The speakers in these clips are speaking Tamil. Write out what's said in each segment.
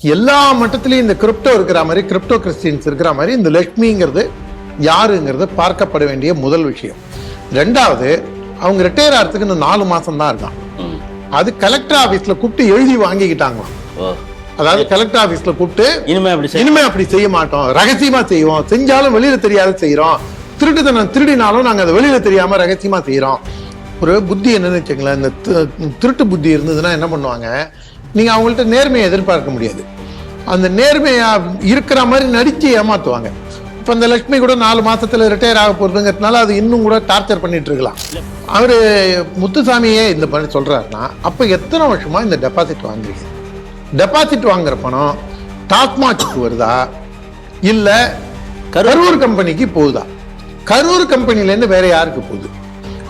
எல்லா மட்டத்திலையும் இந்த கிரிப்டோ இருக்கிற மாதிரி, கிரிப்டோ கிறிஸ்டியன்ஸ் இருக்கிற மாதிரி இந்த லட்சுமிங்கிறது யாருங்கிறது பார்க்கப்பட வேண்டிய முதல் விஷயம். ரெண்டாவது, அவங்க ரிட்டையர் ஆகிறதுக்கு இன்னும் 4 மாசம் தான் இருக்கான். அது கலெக்டர் ஆபீஸ்ல கூப்பிட்டு எழுதி வாங்கிக்கிட்டாங்களாம். அதாவது கலெக்டர் ஆபீஸ்ல கூப்பிட்டு இனிமே அப்படி செய்ய மாட்டோம், ரகசியமா செய்வோம், செஞ்சாலும் வெளியில தெரியாத செய்யறோம், திருட்டுத்தனம் திருடினாலும் நாங்க அதை வெளியில தெரியாம ரகசியமா செய்யறோம். ஒரு புத்தி என்னன்னு வச்சுங்களேன், இந்த திருட்டு புத்தி இருந்ததுன்னா என்ன பண்ணுவாங்க, நீங்க அவங்கள்ட்ட நேர்மையை எதிர்பார்க்க முடியாது. அந்த நேர்மையா இருக்கிற மாதிரி நடிச்சு ஏமாத்துவாங்க. இப்ப இந்த லட்சுமி கூட 4 மாசத்துல ரிட்டையர் ஆக போறதுங்கிறதுனால அது இன்னும் கூட டார்ச்சர் பண்ணிட்டு இருக்கலாம். அவரு முத்துசாமியே இந்த பண்ணி சொல்றாருன்னா, அப்ப எத்தனை வருஷமா இந்த டெபாசிட் வாங்குறீங்க? டெபாசிட் வாங்குற பணம் டாஸ்மாக்கு வருதா இல்ல கரூர் கம்பெனிக்கு போகுதா? கரூர் கம்பெனில இருந்து வேற யாருக்கு போகுது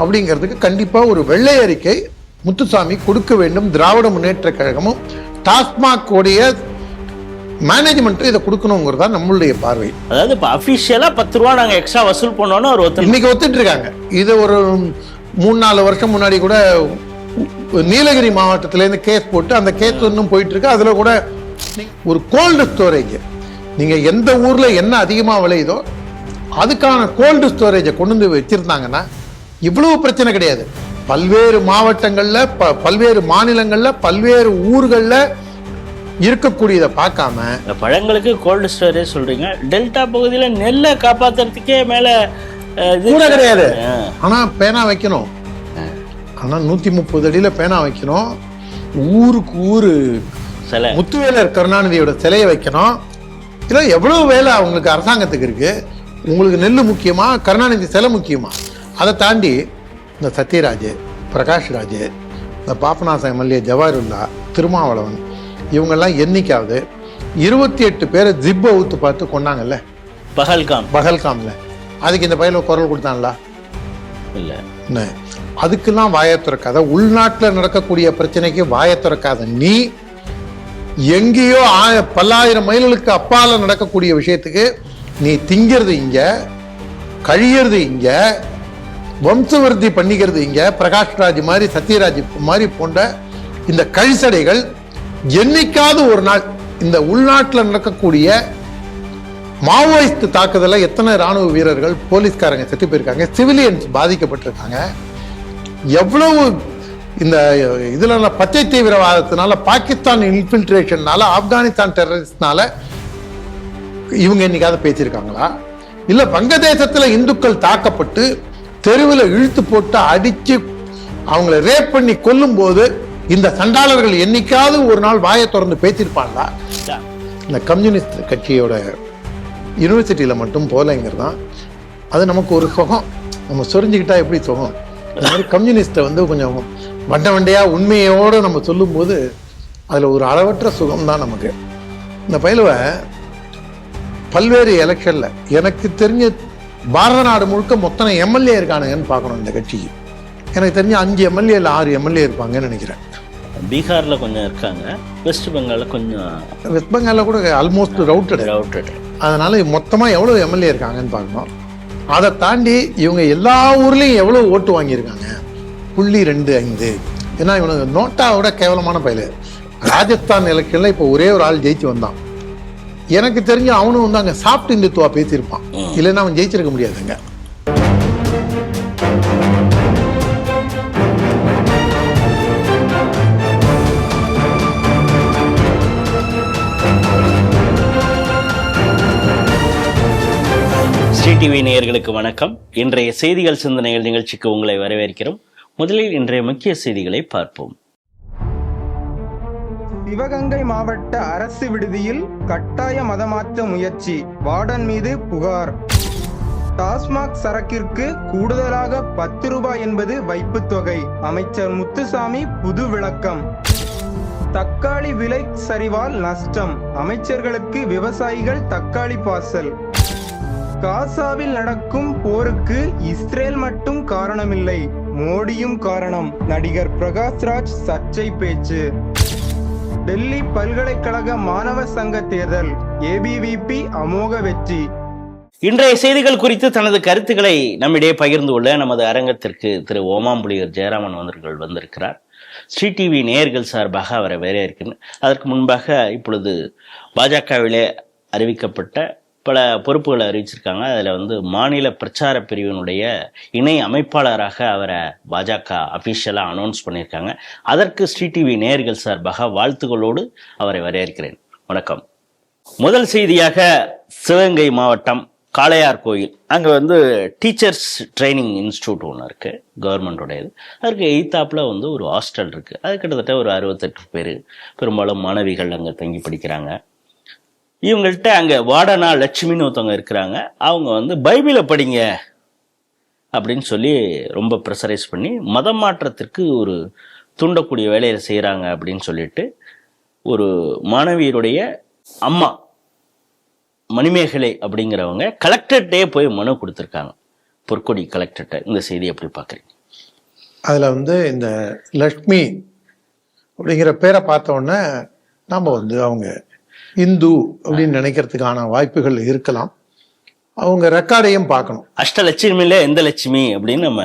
அப்படிங்கிறதுக்கு கண்டிப்பா ஒரு வெள்ளை அறிக்கை முத்துசாமி கொடுக்க வேண்டும். திராவிட முன்னேற்ற கழகமும் டாஸ்மாக் உடைய மேனேஜ்மெண்ட் இதை கொடுக்கணுங்கிறதா நம்மளுடைய பார்வை. அதாவது இப்ப அபிஷியலா 10 ரூபா நாங்க எக்ஸ்ட்ரா வசூல் பண்ணோம்னு ஒரு இன்னைக்கு ஒத்துட்டு இருக்காங்க. இது ஒரு 3-4 வருஷம் முன்னாடி கூட நீலகிரி மாவட்டத்துல இருந்து கேஸ் போட்டு அந்த கேஸ் இன்னும் போயிட்டு இருக்கு. அதுல கூட ஒரு கோல்டு ஸ்டோரேஜ், நீங்க எந்த ஊர்ல என்ன அதிகமா விளையுதோ அதுக்கான கோல்டு ஸ்டோரேஜை கொண்டு வந்து வச்சிருந்தாங்கன்னா இவ்வளவு பிரச்சனை கிடையாது. பல்வேறு மாவட்டங்கள்ல, பல்வேறு மாநிலங்கள்ல, பல்வேறு ஊர்கள்ல இருக்கக்கூடியதை பார்க்காம பழங்களுக்கு கோல்டு ஸ்டோரேஜ் சொல்றீங்க. டெல்டா பகுதியில நெல்லை காப்பாத்துறதுக்கே மேல கூட கிடையாது. ஆனா பேனா வைக்கணும், ஆனா 130 அடியில பேனா வைக்கணும், ஊருக்கு ஊரு சிலை, முத்துவேலர் கருணாநிதியோட சிலையை வைக்கணும். இதெல்லாம் எவ்வளவு வேலை அவங்களுக்கு அரசாங்கத்துக்கு இருக்கு. உங்களுக்கு நெல்லு முக்கியமா, கருணாநிதி சிலை முக்கியமா? அதை தாண்டி இந்த சத்யராஜ், பிரகாஷ்ராஜ், இந்த பாபநாசம் எம்எல்ஏ ஜவாஹருல்லா, திருமாவளவன், இவங்கெல்லாம் என்னைக்காவது 28 பேரை ஜிப்பை ஊத்து பார்த்து கொண்டாங்கல்ல பகல்காம்ல, அதுக்கு இந்த பையில குரல் கொடுத்தாங்களா? இல்ல. அதுக்கெல்லாம் வாயை திறக்காத, உள்நாட்டில் நடக்கக்கூடிய பிரச்சனைக்கு வாயை திறக்காத நீ எங்கேயோ பல்லாயிரம் மைல்களுக்கு அப்பால நடக்கக்கூடிய விஷயத்துக்கு நீ திங்கிறது இங்க, கழியறது இங்க, வம்சவர்த்தி பண்ணிக்கிறது இங்க. பிரகாஷ்ராஜ் மாதிரி, சத்யராஜ் மாதிரி போன்ற இந்த கழிசடைகள் என்னைக்காவது ஒரு நாள் இந்த உள்நாட்டில் நடக்கக்கூடிய மாவோயிஸ்ட் தாக்குதல எத்தனை ராணுவ வீரர்கள், போலீஸ்காரங்க செத்து போயிருக்காங்க, சிவிலியன்ஸ் பாதிக்கப்பட்டிருக்காங்க. எவ்வளவு இந்த இதுல பச்சை தீவிரவாதத்தினால, பாகிஸ்தான் இன்ஃபில்ட்ரேஷன்னால, ஆப்கானிஸ்தான் டெரரிஸ்ட்னால இவங்க என்னைக்காவது பேசியிருக்காங்களா? இல்ல வங்கதேசத்துல இந்துக்கள் தாக்கப்பட்டு தெருவில் இழுத்து போட்டு அடிச்சு அவங்களை ரேப் பண்ணி கொல்லும் போது இந்த சண்டாளர்கள் என்னைக்காவது ஒரு நாள் வாயை திறந்து பேசியிருப்பாங்களா? இந்த கம்யூனிஸ்ட் கட்சியோட யூனிவர்சிட்டியில மட்டும் போலங்கிறது தான் அது நமக்கு ஒரு சுகம். நம்ம சொரிஞ்சுக்கிட்டா எப்படி சுகம், அந்த மாதிரி கம்யூனிஸ்ட்டை கொஞ்சம் வண்ட வண்டையா உண்மையோடு நம்ம சொல்லும் போது அதுல ஒரு அளவற்ற சுகம் தான் நமக்கு. இந்த பயிலுவ பல்வேறு எலெக்ஷன்ல எனக்கு தெரிஞ்ச பாரத நாடு முழுக்க மொத்தம் எம்எல்ஏ இருக்கானுங்கன்னு பார்க்கணும். இந்த கட்சிக்கு எனக்கு தெரிஞ்ச 5 எம்எல்ஏ இல்லை 6 எம்எல்ஏ இருப்பாங்கன்னு நினைக்கிறேன். பீகார்ல கொஞ்சம் இருக்காங்க, வெஸ்ட் பெங்கால்ல கொஞ்சம், வெஸ்ட் பெங்கால்ல கூட ஆல்மோஸ்ட் ரவுட்டட். அதனால மொத்தமா எவ்வளவு எம்எல்ஏ இருக்காங்கன்னு பார்க்கணும். அதை தாண்டி இவங்க எல்லா ஊர்லயும் எவ்வளவு ஓட்டு வாங்கியிருக்காங்க, 0.25. ஏன்னா இவனுக்கு நோட்டாவோட கேவலமான பயில. ராஜஸ்தான் எலெக்ஷன்ல இப்போ ஒரே ஒரு ஆள் ஜெயிச்சு வந்தான். எனக்கு தெரிஞ்ச அவனும் அங்க சாப்பிட்டு இந்துத்துவா பேசியிருப்பான், இல்லைன்னா அவன் ஜெயிச்சிருக்க முடியாதுங்க. ஸ்ரீ டிவி நேயர்களுக்கு வணக்கம். இன்றைய செய்திகள் சிந்தனைகள் நிகழ்ச்சிக்கு உங்களை வரவேற்கிறோம். முதலில் இன்றைய முக்கிய செய்திகளை பார்ப்போம். சிவகங்கை மாவட்ட அரசு விடுதியில் கட்டாய மதமாற்ற முயற்சி, வார்டன் மீது புகார். டாஸ்மாக் சரக்கிற்கு கூடுதலாக 10 ரூபாய் என்பது வைப்பு தொகை, அமைச்சர் முத்துசாமி புது விளக்கம். தக்காளி விலை சரிவால் நஷ்டம், அமைச்சர்களுக்கு விவசாயிகள் தக்காளி பார்சல். காசாவில் நடக்கும் போருக்கு இஸ்ரேல் மட்டும் காரணமில்லை, மோடியும் காரணம், நடிகர் பிரகாஷ்ராஜ் சர்ச்சை பேச்சு. டெல்லி பல்கலைக்கழக மாணவர் சங்க தேர்தல், ஏபிவிபி அமோக வெற்றி. இன்றைய செய்திகள் குறித்து தனது கருத்துக்களை நம்மிடையே பகிர்ந்து கொள்ள நமது அரங்கத்திற்கு திரு ஓமாம்புலியூர் ஜெயராமன் அவர்கள் வந்திருக்கிறார். ஸ்ரீ டிவி நேயர்கள் சார்பாக அவரை வரவேற்கிறேன். அதற்கு முன்பாக இப்பொழுது பாஜகவிலே அறிவிக்கப்பட்ட பல பொறுப்புகளை அறிவிச்சிருக்காங்க. அதில் மாநில பிரச்சார பிரிவினுடைய இணை அமைப்பாளராக அவரை பாஜக அஃபிஷியலாக அனௌன்ஸ் பண்ணியிருக்காங்க. அதற்கு ஸ்ரீ டிவி நேயர்கள் சார்பாக வாழ்த்துக்களோடு அவரை வரவேற்கிறேன். வணக்கம். முதல் செய்தியாக சிவகங்கை மாவட்டம் காளையார் கோயில், அங்கே டீச்சர்ஸ் ட்ரைனிங் இன்ஸ்டியூட் ஒன்று இருக்குது, கவர்மெண்ட்டோடையது. அதுக்கு எய்த்தாப்பில் ஒரு ஹாஸ்டல் இருக்குது. அது கிட்டத்தட்ட ஒரு 68 பேர், பெரும்பாலும் மாணவிகள் அங்கே தங்கி படிக்கிறாங்க. இவங்கள்ட்ட அங்கே வாடனா லட்சுமின்னு ஒருத்தவங்க இருக்கிறாங்க. அவங்க பைபிளை படிங்க அப்படின்னு சொல்லி ரொம்ப ப்ரெஷரைஸ் பண்ணி மதம் மாற்றத்திற்கு ஒரு தூண்டக்கூடிய வேலையை செய்கிறாங்க அப்படின்னு சொல்லிட்டு ஒரு மாணவியருடைய அம்மா மணிமேகலை அப்படிங்கிறவங்க கலெக்டர்கிட்டே போய் மனு கொடுத்துருக்காங்க, பொற்கொடி கலெக்டர்கிட்ட. இந்த செய்தி எப்படி பார்க்குறீங்க? அதில் இந்த லக்ஷ்மி அப்படிங்கிற பேரை பார்த்தோன்னே நாம் அவங்க இந்து அப்படின்னு நினைக்கிறதுக்கான வாய்ப்புகள் இருக்கலாம். அவங்க ரெக்கார்டையும் பார்க்கணும். அஷ்டலட்சுமியில எந்த லட்சுமி அப்படின்னு நம்ம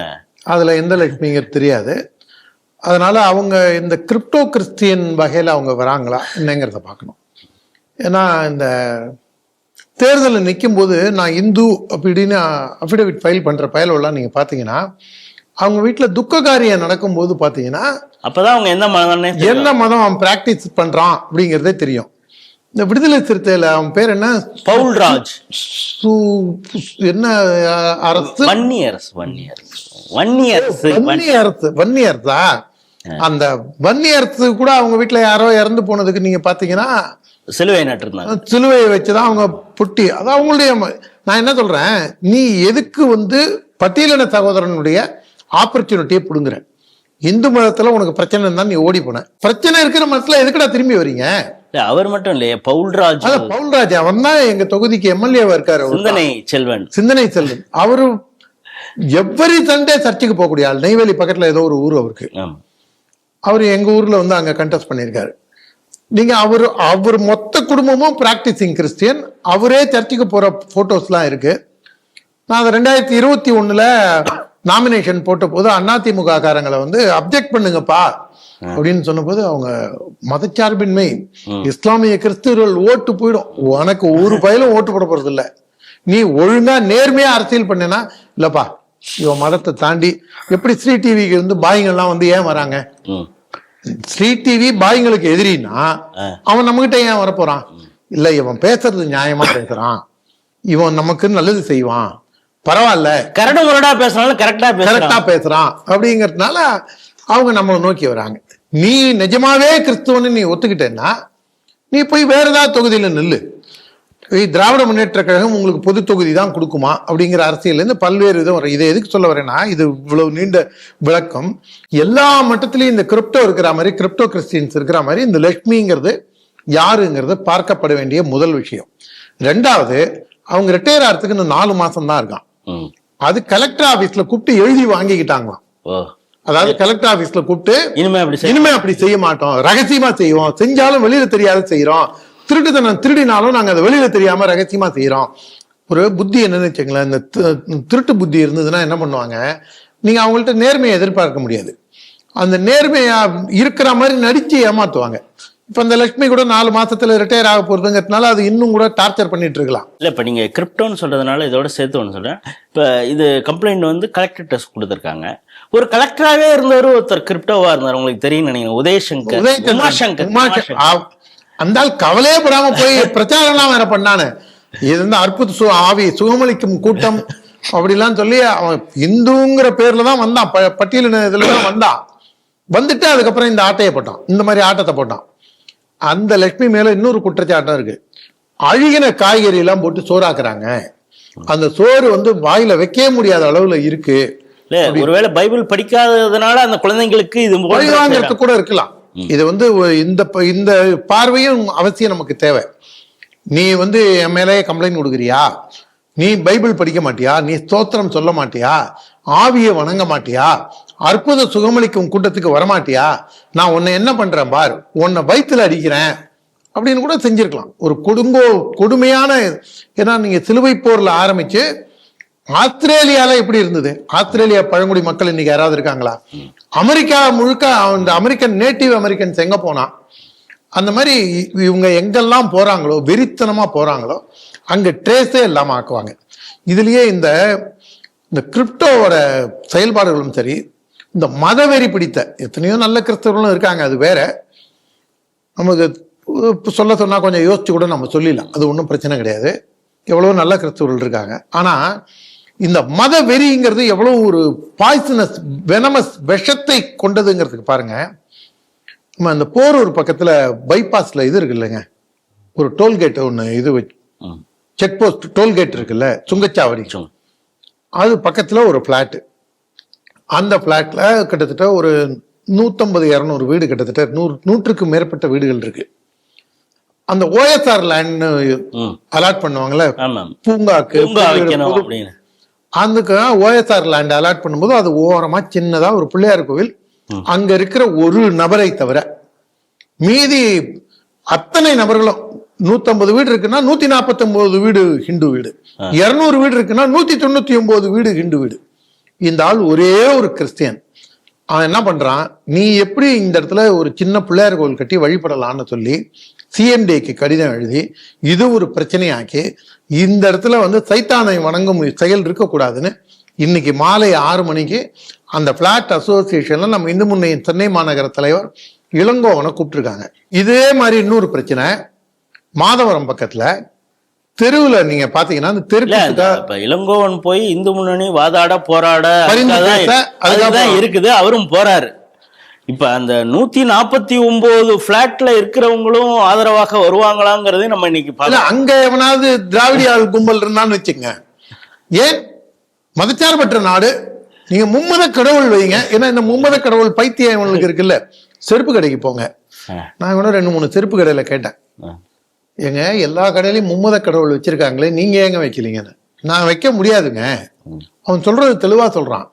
அதில் எந்த லட்சுமிங்கிறது தெரியாது. அதனால அவங்க இந்த கிரிப்டோ கிறிஸ்டியன் வகையில் அவங்க வராங்களா என்னங்கிறத பார்க்கணும். ஏன்னா இந்த தேர்தலில் நிற்கும் போது நான் இந்து அப்படின்னு அஃபிடவிட் ஃபைல் பண்ணுற பயலெல்லாம் நீங்கள் பார்த்தீங்கன்னா அவங்க வீட்டில் துக்க காரியம் நடக்கும்போது பார்த்தீங்கன்னா அப்போதான் அவங்க என்ன மதம் அவன் ப்ராக்டிஸ் பண்ணுறான் அப்படிங்கிறதே தெரியும். இந்த விடுதலை சிறுத்தையில் அவன் பேர் என்ன, பவுல்ராஜ், என்ன அரசு, வன்னியரசா. அந்த வன்னியரசு கூட அவங்க வீட்டுல யாரோ இறந்து போனதுக்கு நீங்க பாத்தீங்கன்னா சிலுவை நட்டிருந்தாங்க. சிலுவையை வச்சுதான் அவங்க புட்டி. அது அவங்களுடைய. நான் என்ன சொல்றேன், நீ எதுக்கு பட்டியலின சகோதரனுடைய ஆப்பர்ச்சுனிட்டியை பிடுங்குற? இந்து மதத்துல உனக்கு பிரச்சனை இருந்தா நீ ஓடி போன, பிரச்சனை இருக்கிற மதத்துல எதுக்குடா திரும்பி வரீங்க? அவர் மட்டும் இல்லையா, பவுல்ராஜ். பவுல்ராஜ் அவன் தான் எங்க தொகுதிக்கு எம்எல்ஏவா இருக்காரு, சிந்தனை செல்வன். அவரு எவ்வரி சண்டே சர்ச்சுக்கு போகக்கூடிய ஆள். நெய்வேலி பக்கத்துல ஏதோ ஒரு ஊர் அவருக்கு. அவரு எங்க ஊர்ல அங்க கண்டெஸ்ட் பண்ணியிருக்காரு. நீங்க அவர் மொத்த குடும்பமும் பிராக்டிசிங் கிறிஸ்டியன். அவரே சர்ச்சுக்கு போற போட்டோஸ்லாம் இருக்கு. நான் அதை 2021 நாமினேஷன் போட்ட போது அதிமுக காரங்களை அப்ஜெக்ட் பண்ணுங்கப்பா அப்படின்னு சொன்ன போது அவங்க மதச்சார்பின்மை, இஸ்லாமிய கிறிஸ்துவர்கள் ஓட்டு போயிடும், உனக்கு ஒரு பயிலும் ஓட்டு போட போறது இல்லை, நீ ஒழுங்கா நேர்மையா அரசியல் பண்ணனா இல்லப்பா. இவன் மதத்தை தாண்டி எப்படி ஸ்ரீ டிவிக்கு பாய்ங்கள்லாம் ஏன் வராங்க? ஸ்ரீ டிவி பாய்ங்களுக்கு எதிரின்னா அவன் நம்மகிட்ட ஏன் வரப்போறான்? இல்ல, இவன் பேசுறது நியாயமா பேசுறான், இவன் நமக்கு நல்லது செய்வான், பரவாயில்ல, கரெக்டா பேசுறான், கரெக்டா பேசுறான் அப்படிங்கறதுனால அவங்க நம்மளை நோக்கி வராங்க. நீ நிஜமாவே கிறிஸ்துவன்னு நீ ஒத்துக்கிட்டேன்னா நீ போய் வேற ஏதாவது தொகுதியில நில்லு. திராவிட முன்னேற்ற கழகம் உங்களுக்கு பொது தொகுதி தான் கொடுக்குமா அப்படிங்கிற அரசியல் பல்வேறு விதம் வரும். இதை எதுக்கு சொல்ல வரேன்னா, இது இவ்வளவு நீண்ட விளக்கம். எல்லா மட்டத்திலையும் இந்த கிரிப்டோ இருக்கிற மாதிரி, கிரிப்டோ கிறிஸ்டியன்ஸ் இருக்கிற மாதிரி இந்த லக்ஷ்மிங்கிறது யாருங்கிறது பார்க்கப்பட வேண்டிய முதல் விஷயம். ரெண்டாவது, அவங்க ரிட்டையர் ஆகிறதுக்கு இன்னும் 4 மாசம் தான் இருக்கான். அது கலெக்டர் ஆபீஸ்ல கூப்பிட்டு எழுதி வாங்கிக்கிட்டாங்களாம். அதாவது கலெக்டர் ஆபீஸ்ல கூப்பிட்டு இனிமே அப்படி செய்ய மாட்டோம், ரகசியமா செய்வோம், செஞ்சாலும் வெளியில தெரியாத செய்யறோம், திருட்டுத்தனம் திருடினாலும் நாங்க அதை வெளியில தெரியாம ரகசியமா செய்யறோம். ஒரு புத்தி என்னன்னு வச்சுங்களேன், இந்த திருட்டு புத்தி இருந்ததுன்னா என்ன பண்ணுவாங்க, நீங்க அவங்கள்ட்ட நேர்மையை எதிர்பார்க்க முடியாது. அந்த நேர்மையா இருக்கிற மாதிரி நடிச்சு ஏமாத்துவாங்க. இப்ப இந்த லட்சுமி கூட 4 மாசத்துல ரிட்டையர் ஆக போறதுங்கிறதுனால அது இன்னும் கூட டார்ச்சர் பண்ணிட்டு இருக்கலாம். இல்ல, இப்ப நீங்க கிரிப்டோன்னு சொல்றதுனால இதோட சேர்த்து ஒன்று சொல்றேன். இப்ப இது கம்ப்ளைண்ட் கலெக்டர் டெஸ்ட் கொடுத்துருக்காங்க. ஒரு கலெக்டராகவே இருந்தவர் ஒருத்தர் கிரிப்டோவா இருந்தார், உங்களுக்கு தெரியும் நினைக்கிறேன், உதயசங்கர். அந்த ஆள் கவலையே படாம போய் பிரச்சாரம் எல்லாம் வேற பண்ணானு. இது அற்புத ஆவி சுகமளிக்கும் கூட்டம் அப்படிலாம் சொல்லி அவன் இந்துங்கிற பேர்ல தான் வந்தான், பட்டியலின இதுலதான் வந்தான். வந்துட்டு அதுக்கப்புறம் இந்த ஆட்டையை போட்டான், இந்த மாதிரி ஆட்டத்தை போட்டான். அந்த லட்சுமி மேல இன்னொரு குற்றச்சாட்டம் இருக்கு. அழுகின காய்கறி எல்லாம் போட்டு சோறாக்குறாங்க, அந்த சோறு வாயில வைக்க முடியாத அளவுல இருக்கு. ஒருவேளை பைபிள் படிக்காததுனால அந்த குழந்தைங்களுக்கு இது வாங்கிறது கூட இருக்கலாம். இது இந்த பார்வையும் அவசியம் நமக்கு தேவை. நீ என் மேலே கம்ப்ளைண்ட் கொடுக்குறியா, நீ பைபிள் படிக்க மாட்டியா, நீ ஸ்தோத்திரம் சொல்ல மாட்டியா, ஆவியை வணங்க மாட்டியா, அற்புத சுகமளிக்கும் கூட்டத்துக்கு வரமாட்டியா, நான் உன்னை என்ன பண்றேன் பார், உன்னை வயிற்றுல அடிக்கிறேன் அப்படின்னு கூட செஞ்சிருக்கலாம். ஒரு கொடுமையான, ஏன்னா நீங்க சிலுவை போர்ல ஆரம்பிச்சு ஆஸ்திரேலியால எப்படி இருந்தது? ஆஸ்திரேலியா பழங்குடி மக்கள் இன்னைக்கு யாராவது இருக்காங்களா? அமெரிக்கா முழுக்க அந்த அமெரிக்கன் நேட்டிவ் அமெரிக்கன்ஸ் எங்க போனா, அந்த மாதிரி இவங்க எங்கெல்லாம் போறாங்களோ, வெறித்தனமா போறாங்களோ, அங்க ட்ரேஸே இல்லாம ஆக்குவாங்க. இதுலயே இந்த கிரிப்டோவோட செயல்பாடுகளும் சரி, இந்த மதவெறி பிடித்த எத்தனையோ நல்ல கிறிஸ்தவர்களும் இருக்காங்க, அது வேற. நமக்கு சொன்னா கொஞ்சம் யோசிச்சு கூட நம்ம சொல்லிடலாம், அது ஒன்றும் பிரச்சனை கிடையாது. எவ்வளவு நல்ல கிறிஸ்தவர்கள் இருக்காங்க. ஆனா இந்த மத வெறிங்கிறது எவ்வளவு ஒரு பாய்சனஸ் வெனமஸ் விஷத்தை கொண்டதுங்கிறதுக்கு பாருங்க. நம்ம அந்த போரூர் பக்கத்துல பைபாஸ்ல இது இருக்கு இல்லைங்க, ஒரு டோல்கேட் ஒண்ணு, இது செக் போஸ்ட் டோல்கேட் இருக்குல்ல, சுங்கச்சாவடி, அது பக்கத்துல ஒரு பிளாட். அந்த பிளாட்ல கிட்டத்தட்ட ஒரு 150-200 வீடு, கிட்டத்தட்ட 100க்கு மேற்பட்ட வீடுகள் இருக்கு. அந்த ஓஎஸ்ஆர் லேண்ட் அலாட் பண்ணுவாங்கல்ல பூங்காக்கு, அதுக்கு ஓஎஸ்ஆர் லேண்ட் அலாட் பண்ணும்போது அது ஓரமா சின்னதா ஒரு பிள்ளையார் கோவில், அங்க இருக்கிற ஒரு நபரை தவிர மீதி அத்தனை நபர்களும் 150 வீடு இருக்குன்னா 149 வீடு ஹிந்து வீடு, 200 வீடு இருக்குன்னா 199 வீடு ஹிந்து வீடு. இந்த ஆள் ஒரே ஒரு கிறிஸ்டியன். அவன் என்ன பண்றான், நீ எப்படி இந்த இடத்துல ஒரு சின்ன பிள்ளையார் கோவில் கட்டி வழிபடலான்னு சொல்லி சிஎம்டிக்கு கடிதம் எழுதி இது ஒரு பிரச்சனையாக்கி இந்த இடத்துல சைத்தானை வணங்கும் செயல் இருக்கக்கூடாதுன்னு இன்னைக்கு மாலை 6 மணிக்கு அந்த பிளாட் அசோசியேஷன்ல நம்ம இந்து முன்னையின் சென்னை மாநகர தலைவர் இளங்கோவனை கூப்பிட்டுருக்காங்க. இதே மாதிரி இன்னொரு பிரச்சனை மாதவரம் பக்கத்துல தெருவுல நீங்க பாத்தீங்கன்னா அந்த தெரு இளங்கோவன் போய் இந்து முன்னணி வாதாட போராட இருக்குது, அவரும் போறாரு. இப்ப அந்த 149 பிளாட்ல இருக்கிறவங்களும் ஆதரவாக வருவாங்களாங்கிறது நம்ம இன்னைக்கு அங்க எவனாவது திராவிட கும்பல் இருந்தான்னு வச்சுங்க. ஏன் மதச்சார்பற்ற நாடு, நீங்க மும்மத கடவுள் வைங்க. ஏன்னா இந்த மும்மத கடவுள் பைத்தியம் இவங்களுக்கு இருக்குல்ல. செருப்பு கடைக்கு போங்க, நான் கூட 2-3 செருப்பு கடையில கேட்டேன், ஏங்க எல்லா கடையிலையும் மும்மத கடவுள் வச்சிருக்காங்களே, நீங்க ஏங்க வைக்கலீங்கன்னு. நான் வைக்க முடியாதுங்க. அவன் சொல்றது தெளிவா சொல்றான்,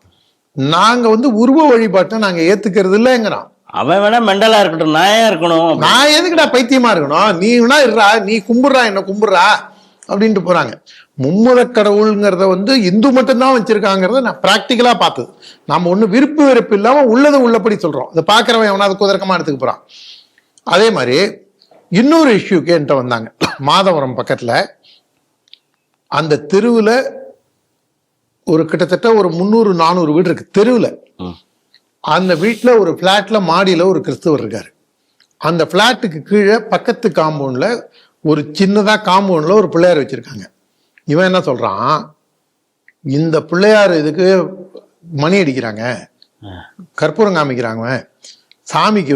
நாங்க உருவ வழிபாட்டை நாங்க ஏத்துக்கிறது இல்லைங்கிறான். அவன் வேணா மெண்டலா இருக்கட்டும், நான் ஏன் இருக்கணும், நான் எதுக்குடா பைத்தியமா இருக்கணும், நீ வேணா இருறா, நீ கும்பிடுறா என்ன கும்பிடுறா அப்படின்ட்டு போறாங்க. மும்மத கடவுள்ங்கிறத இந்து மட்டும்தான் வச்சிருக்காங்கிறத நான் பிராக்டிக்கலா பார்த்தது. நாம ஒண்ணு விருப்பு வெறுப்பு இல்லாம உள்ளது உள்ளபடி சொல்றோம். அதை பாக்குறவன் எவனாவது குதர்க்கமா எடுத்துக்க போறான். அதே மாதிரி இன்னொரு இஷ்யூக்கு என்கிட்ட வந்தாங்க. மாதவரம் பக்கத்துல அந்த தெருவுல ஒரு கிட்டத்தட்ட ஒரு 300-400 வீடு இருக்கு தெருவுல. அந்த வீட்டுல ஒரு பிளாட்ல மாடியில ஒரு கிறிஸ்தவர் இருக்காரு. அந்த பிளாட்டுக்கு கீழே பக்கத்து காம்பவுண்ட்ல ஒரு சின்னதா காம்பவுண்ட்ல ஒரு பிள்ளையார் வச்சிருக்காங்க. இவன் என்ன சொல்றான், இந்த பிள்ளையார் இதுக்கு மணி அடிக்கிறாங்க, கற்பூரம் காமிக்கிறாங்க, சாமிக்கு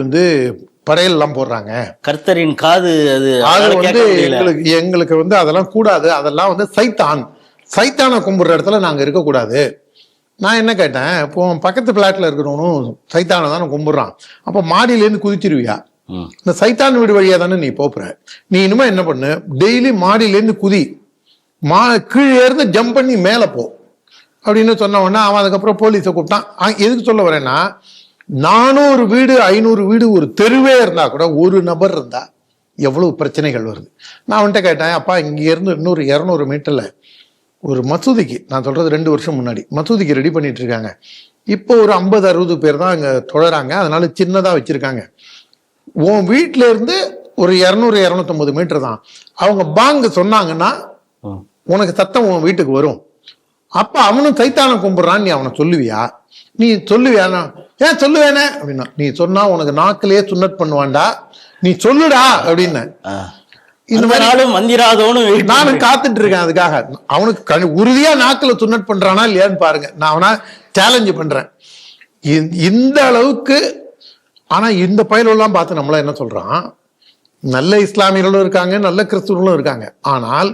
படையல் எல்லாம் போடுறாங்க, கர்த்தரின் காது எங்களுக்கு அதெல்லாம் கூடாது, அதெல்லாம் சைத்தானை கும்பிடுற இடத்துல நாங்க இருக்கக்கூடாது. நான் என்ன கேட்டேன், இப்போ பக்கத்து பிளாட்ல இருக்கிறவனும் சைத்தானை தானே கும்பிடுறான், அப்ப மாடியிலேருந்து குதிச்சிருவியா? இந்த சைத்தான் வீடு வழியா தானே நீ போப்புற. நீ இனிமே என்ன பண்ணு, டெய்லி மாடியிலேருந்து குதி, கீழே இருந்து ஜம்ப் பண்ணி மேல போ அப்படின்னு சொன்ன உடனே அவன் அதுக்கப்புறம் போலீஸை கூப்பிட்டான். எதுக்கு சொல்ல வரேன்னா, 400 வீடு 500 வீடு ஒரு தெருவே இருந்தா கூட ஒரு நபர் இருந்தா எவ்வளவு பிரச்சனைகள் வருது. நான் அவன்கிட்ட கேட்டேன், அப்பா இங்க இருந்து இன்னொரு 200 மீட்டர்ல ஒரு மசூதிக்கு, நான் சொல்றது 2 வருஷம் முன்னாடி மசூதிக்கு ரெடி பண்ணிட்டு இருக்காங்க. இப்போ ஒரு 50-60 பேர் தான் அங்க தொழறாங்க, அதனால சின்னதா வச்சிருக்காங்க. உன் வீட்டுல இருந்து ஒரு 200-250 மீட்டர் தான். அவங்க பாங்க சொன்னாங்கன்னா உனக்கு சத்தம் உன் வீட்டுக்கு வரும். அப்ப அவனும் சைத்தானை கும்பிடுறான்னு நீ அவனை சொல்லுவியா? நீ சொல்லுவியா? ஏன் சொல்லுவேனே அப்படின்னா, நீ சொன்னா உனக்கு நாக்கிலேயே சுன்னத் பண்ணுவான்டா, நீ சொல்லுடா அப்படின்னு. இந்த மாதிரி நானும் காத்துட்டு இருக்கேன் அதுக்காக. அவனுக்கு உறுதியா நாக்குல சுன்னத் பண்றானா இல்லையான்னு பாருங்க. நான் அவனா சேலஞ்சு பண்றேன் இந்த அளவுக்கு. ஆனா இந்த பயலெல்லாம் பார்த்து நம்மள என்ன சொல்றான், நல்ல இஸ்லாமியர்களும் இருக்காங்க, நல்ல கிறிஸ்துவர்களும் இருக்காங்க. ஆனால்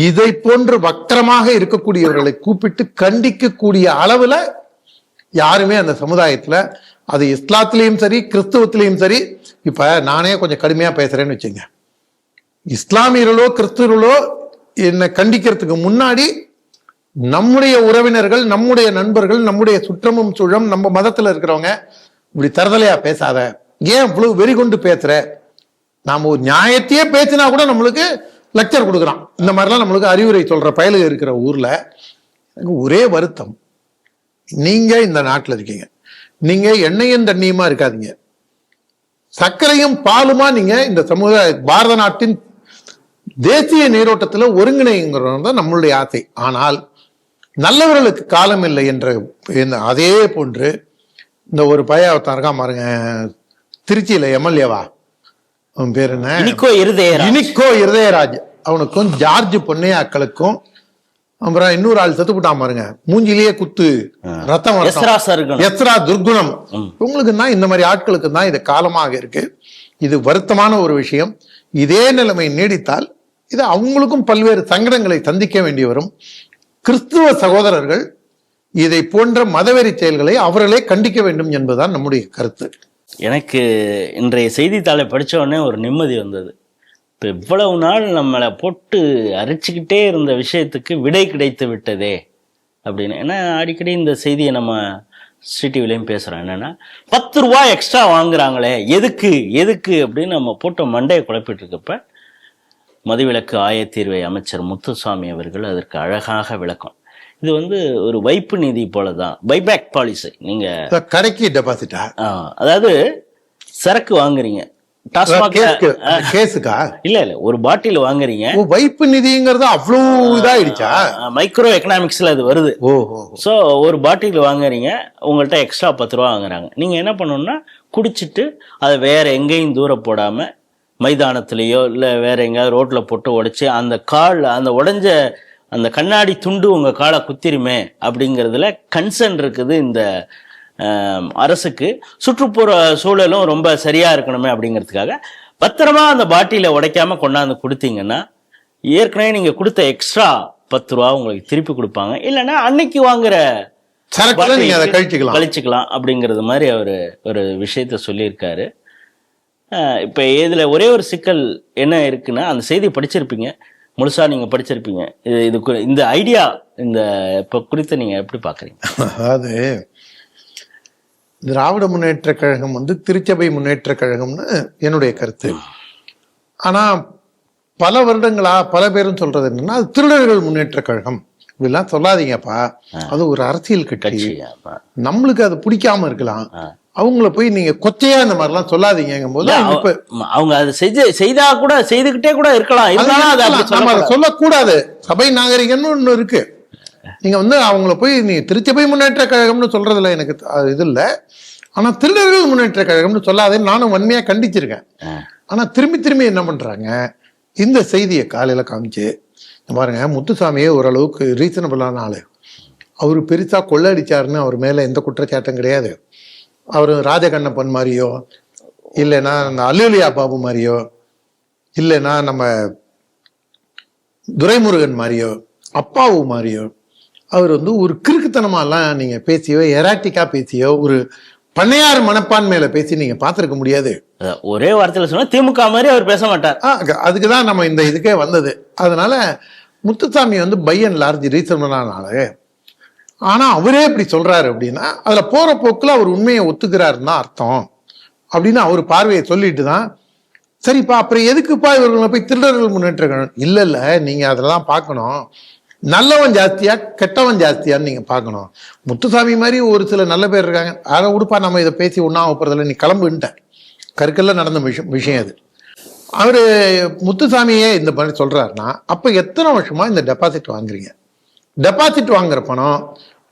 இதை போன்று வக்கரமாக இருக்கக்கூடியவர்களை கூப்பிட்டு கண்டிக்கக்கூடிய அளவுல யாருமே அந்த சமுதாயத்துல, அது இஸ்லாத்திலையும் சரி கிறிஸ்துவத்திலையும் சரி. இப்ப நானே கொஞ்சம் கடுமையா பேசுறேன்னு வச்சுங்க, இஸ்லாமியர்களோ கிறிஸ்துவர்களோ என்னை கண்டிக்கிறதுக்கு முன்னாடி நம்முடைய உறவினர்கள், நம்முடைய நண்பர்கள், நம்முடைய சுற்றமும் சூழம், நம்ம மதத்துல இருக்கிறவங்க இப்படி தரதலையா பேசாத, ஏன் இவ்வளவு வெறி கொண்டு பேசுற, நாம ஒரு நியாயத்தையே பேசினா கூட நம்மளுக்கு லெக்சர் கொடுக்குறான். இந்த மாதிரிலாம் நம்மளுக்கு அறிவுரை சொல்ற பயலுக இருக்கிற ஊர்ல ஒரே வருத்தம், நீங்க இந்த நாட்டில் இருக்கீங்க, நீங்க எண்ணெயும் தண்ணியுமா இருக்காதீங்க, சர்க்கரையும் பாலுமா நீங்க இந்த சமுதாய பாரத நாட்டின் தேசிய நீரோட்டத்தில் ஒருங்கிணைங்கிறது தான் நம்மளுடைய ஆசை. ஆனால் நல்லவர்களுக்கு காலம் இல்லை என்ற அதே போன்று இந்த ஒரு பையன் இருக்கான் பாருங்க, திருச்சியில எம்எல்ஏவா, அவன் பேர் என்ன, இனிக்கோ இருதயராஜ், அவனுக்கும் ஜார்ஜ் பொன்னையாக்களுக்கும் அப்புறம் இன்னொரு ஆள் செத்துப்பட்டான் பாருங்க, மூஞ்சிலேயே குத்து ரத்தம், எஸ்ரா துர்குணம், உங்களுக்கு தான் இந்த மாதிரி ஆட்களுக்கு தான் இது காலமாக இருக்கு. இது வருத்தமான ஒரு விஷயம். இதே நிலைமை நீடித்தால் இது அவங்களுக்கும் பல்வேறு சங்கடங்களை சந்திக்க வேண்டி வரும். கிறிஸ்துவ சகோதரர்கள் இதை போன்ற மதவெறி செயல்களை அவர்களே கண்டிக்க வேண்டும் என்பதுதான் நம்முடைய கருத்து. எனக்கு இன்றைய செய்தித்தாளை படிச்ச உடனே ஒரு நிம்மதி வந்தது. இப்போ இவ்வளவு நாள் நம்மளை போட்டு அரிச்சுக்கிட்டே இருந்த விஷயத்துக்கு விடை கிடைத்து விட்டதே அப்படின்னு. ஏன்னா அடிக்கடி இந்த செய்தியை நம்ம சிடிவிலையும் பேசுகிறோம். என்னென்னா 10 ரூபா எக்ஸ்ட்ரா வாங்குறாங்களே, எதுக்கு எதுக்கு அப்படின்னு நம்ம போட்ட மண்டையை குழப்பிட்டு இருக்கப்ப மதுவிலக்கு ஆயத்தீர்வை அமைச்சர் முத்துசாமி அவர்கள் அதற்கு அழகாக விளக்கம். இது வந்து ஒரு வைப்பு நிதி போலதான், பைபேக் பாலிசி. நீங்க கடைக்கு டெபாசிட்டா, அதாவது சரக்கு வாங்குறீங்க, இல்ல ஒரு பாட்டில் வாங்குறீங்க, வைப்பு நிதிங்கிறது அவ்வளவு இதாயிடுச்சா, மைக்ரோ எக்கனாமிக்ஸ்ல அது வருது. சோ ஒரு பாட்டில் வாங்குறீங்க, உங்கள்கிட்ட எக்ஸ்ட்ரா 10 ரூபா வாங்குறாங்க. நீங்க என்ன பண்ணணும்னா குடிச்சிட்டு அதை வேற எங்கேயும் தூர போடாம மைதானத்திலேயோ இல்லை வேற எங்கேயாவது ரோட்ல போட்டு உடைச்சு அந்த கால், அந்த உடைஞ்ச அந்த கண்ணாடி துண்டு உங்க காலை குத்திருமே அப்படிங்கிறதுல கன்சர்ன் இருக்குது இந்த அரசுக்கு. சுற்றுப்புற சூழலும் ரொம்ப சரியா இருக்கணுமே அப்படிங்கிறதுக்காக பத்திரமா அந்த பாட்டில உடைக்காம கொண்டாந்து கொடுத்தீங்கன்னா ஏற்கனவே நீங்க கொடுத்த எக்ஸ்ட்ரா 10 ரூபா உங்களுக்கு திருப்பி கொடுப்பாங்க. இல்லைன்னா அன்னைக்கு வாங்குற கழிச்சுக்கலாம் அப்படிங்கிறது மாதிரி அவரு ஒரு விஷயத்த சொல்லியிருக்காரு. இப்போ இதில் ஒரே ஒரு சிக்கல் என்ன இருக்குன்னா, அந்த செய்தி படிச்சிருப்பீங்க, முழுசா நீங்கள் படிச்சிருப்பீங்க. இந்த ஐடியா இந்த இப்போ குறித்து நீங்கள் எப்படி பார்க்குறீங்க? அதாவது திராவிட முன்னேற்ற கழகம் வந்து திருச்சபை முன்னேற்ற கழகம்னு என்னுடைய கருத்து. ஆனால் பல வருடங்களா பல பேரும் சொல்றது என்னன்னா, அது திருடர்கள் முன்னேற்ற கழகம், இப்படிலாம் சொல்லாதீங்கப்பா, அது ஒரு அரசியல் கட்சி, நம்மளுக்கு அது பிடிக்காம இருக்கலாம், அவங்கள போய் நீங்க கொச்சையா இந்த மாதிரிலாம் சொல்லாதீங்க போது அவங்க அதை செய்தா கூட செய்துகிட்டே கூட இருக்கலாம், சொல்லக்கூடாது. சபை நாகரிகம்னு ஒண்ணு இருக்கு. நீங்க வந்து அவங்கள போய் நீ திருச்சபை முன்னேற்ற கழகம்னு சொல்றதுல எனக்கு இது இல்லை. ஆனா திருடர்கள் முன்னேற்ற கழகம்னு சொல்லாதேன்னு நானும் வன்மையா கண்டிச்சிருக்கேன். ஆனா திரும்பி திரும்பி என்ன பண்றாங்க, இந்த செய்தியை காலையில காமிச்சு பாருங்க, முத்துசாமியே ஓரளவுக்கு ரீசனபிளான ஆளு, அவரு பெருசா கொள்ளடிச்சாருன்னு அவர் மேல எந்த குற்றச்சாட்டும் கிடையாது. அவர் ராஜகண்ணப்பன் மாதிரியோ இல்லைன்னா இந்த அல்லுலியா பாபு மாதிரியோ இல்லைன்னா நம்ம துரைமுருகன் மாதிரியோ அப்பாவு மாதிரியோ அவர் வந்து ஒரு கிறுக்குத்தனமாலாம் நீங்க பேசியோ எராட்டிக்கா பேசியோ ஒரு பண்ணையார் மனப்பான்மையில பேசி நீங்க பார்த்திருக்க முடியாது. ஒரே வார்த்தையில சொன்னா திமுக மாதிரி அவர் பேச மாட்டார். அதுக்குதான் நம்ம இந்த இதுக்கே வந்தது. அதனால முத்துசாமி வந்து பை அண்ட் லார்ஜ் ரீசனபிளான ஆளு. ஆனா அவரே இப்படி சொல்றாரு அப்படின்னா அதுல போற போக்குல அவர் உண்மையை ஒத்துக்கிறாருன்னு தான் அர்த்தம் அப்படின்னு அவர் பார்வையை சொல்லிட்டு தான் சரிப்பா அப்புறம் எதுக்குப்பா இவர்களை போய் திருடர்கள் முன்னேற்ற கழகம், இல்ல இல்ல நீங்க அதெல்லாம் பார்க்கணும், நல்லவன் ஜாஸ்தியா கெட்டவன் ஜாஸ்தியான்னு நீங்க பார்க்கணும். முத்துசாமி மாதிரி ஒரு சில நல்ல பேர் இருக்காங்க, அதை உடுப்பா நம்ம இதை பேசி ஒன்னா போறதில்ல, நீ கிளம்புன்ட்ட கருக்கெல்லாம் நடந்த விஷயம் அது. அவரு முத்துசாமியே இந்த மாதிரி சொல்றாருன்னா அப்ப எத்தனை வருஷமா இந்த டெபாசிட் வாங்குறீங்க? டெபாசிட் வாங்குற பணம்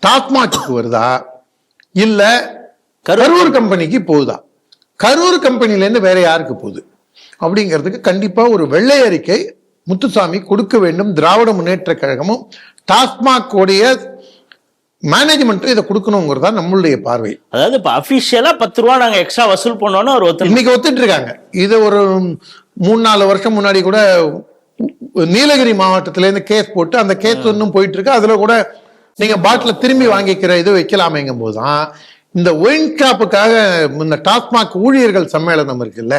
டாஸ்மாக்கு வருதா இல்ல கரூர் கம்பெனிக்கு போகுதா, கரூர் கம்பெனில இருந்து வேற யாருக்கு போகுது அப்படிங்கிறதுக்கு கண்டிப்பா ஒரு வெள்ளை அறிக்கை முத்துசாமி கொடுக்க வேண்டும். திராவிட முன்னேற்ற கழகமும் டாஸ்மாக் உடைய மேனேஜ்மெண்ட்டும் இதை கொடுக்கணுங்கிறதா நம்மளுடைய பார்வை. அதாவது இப்ப அபிஷியலா 10 ரூபா நாங்க எக்ஸ்ட்ரா வசூல் பண்ணோம்னு அவர் இன்னைக்கு ஒத்துட்டு இருக்காங்க. இது ஒரு 3-4 வருஷம் முன்னாடி கூட நீலகிரி மாவட்டத்துல இருந்து கேஸ் போட்டு அந்த கேஸ் இன்னும் போயிட்டு இருக்கு. அதுல கூட நீங்க பாட்டில திரும்பி வாங்கிக்கிற இது வைக்கலாமேங்கும் போதுதான் இந்த ஒயின் ஷாப்புக்காக இந்த டாஸ்மாக் ஊழியர்கள் சம்மேளனம் இருக்குல்ல,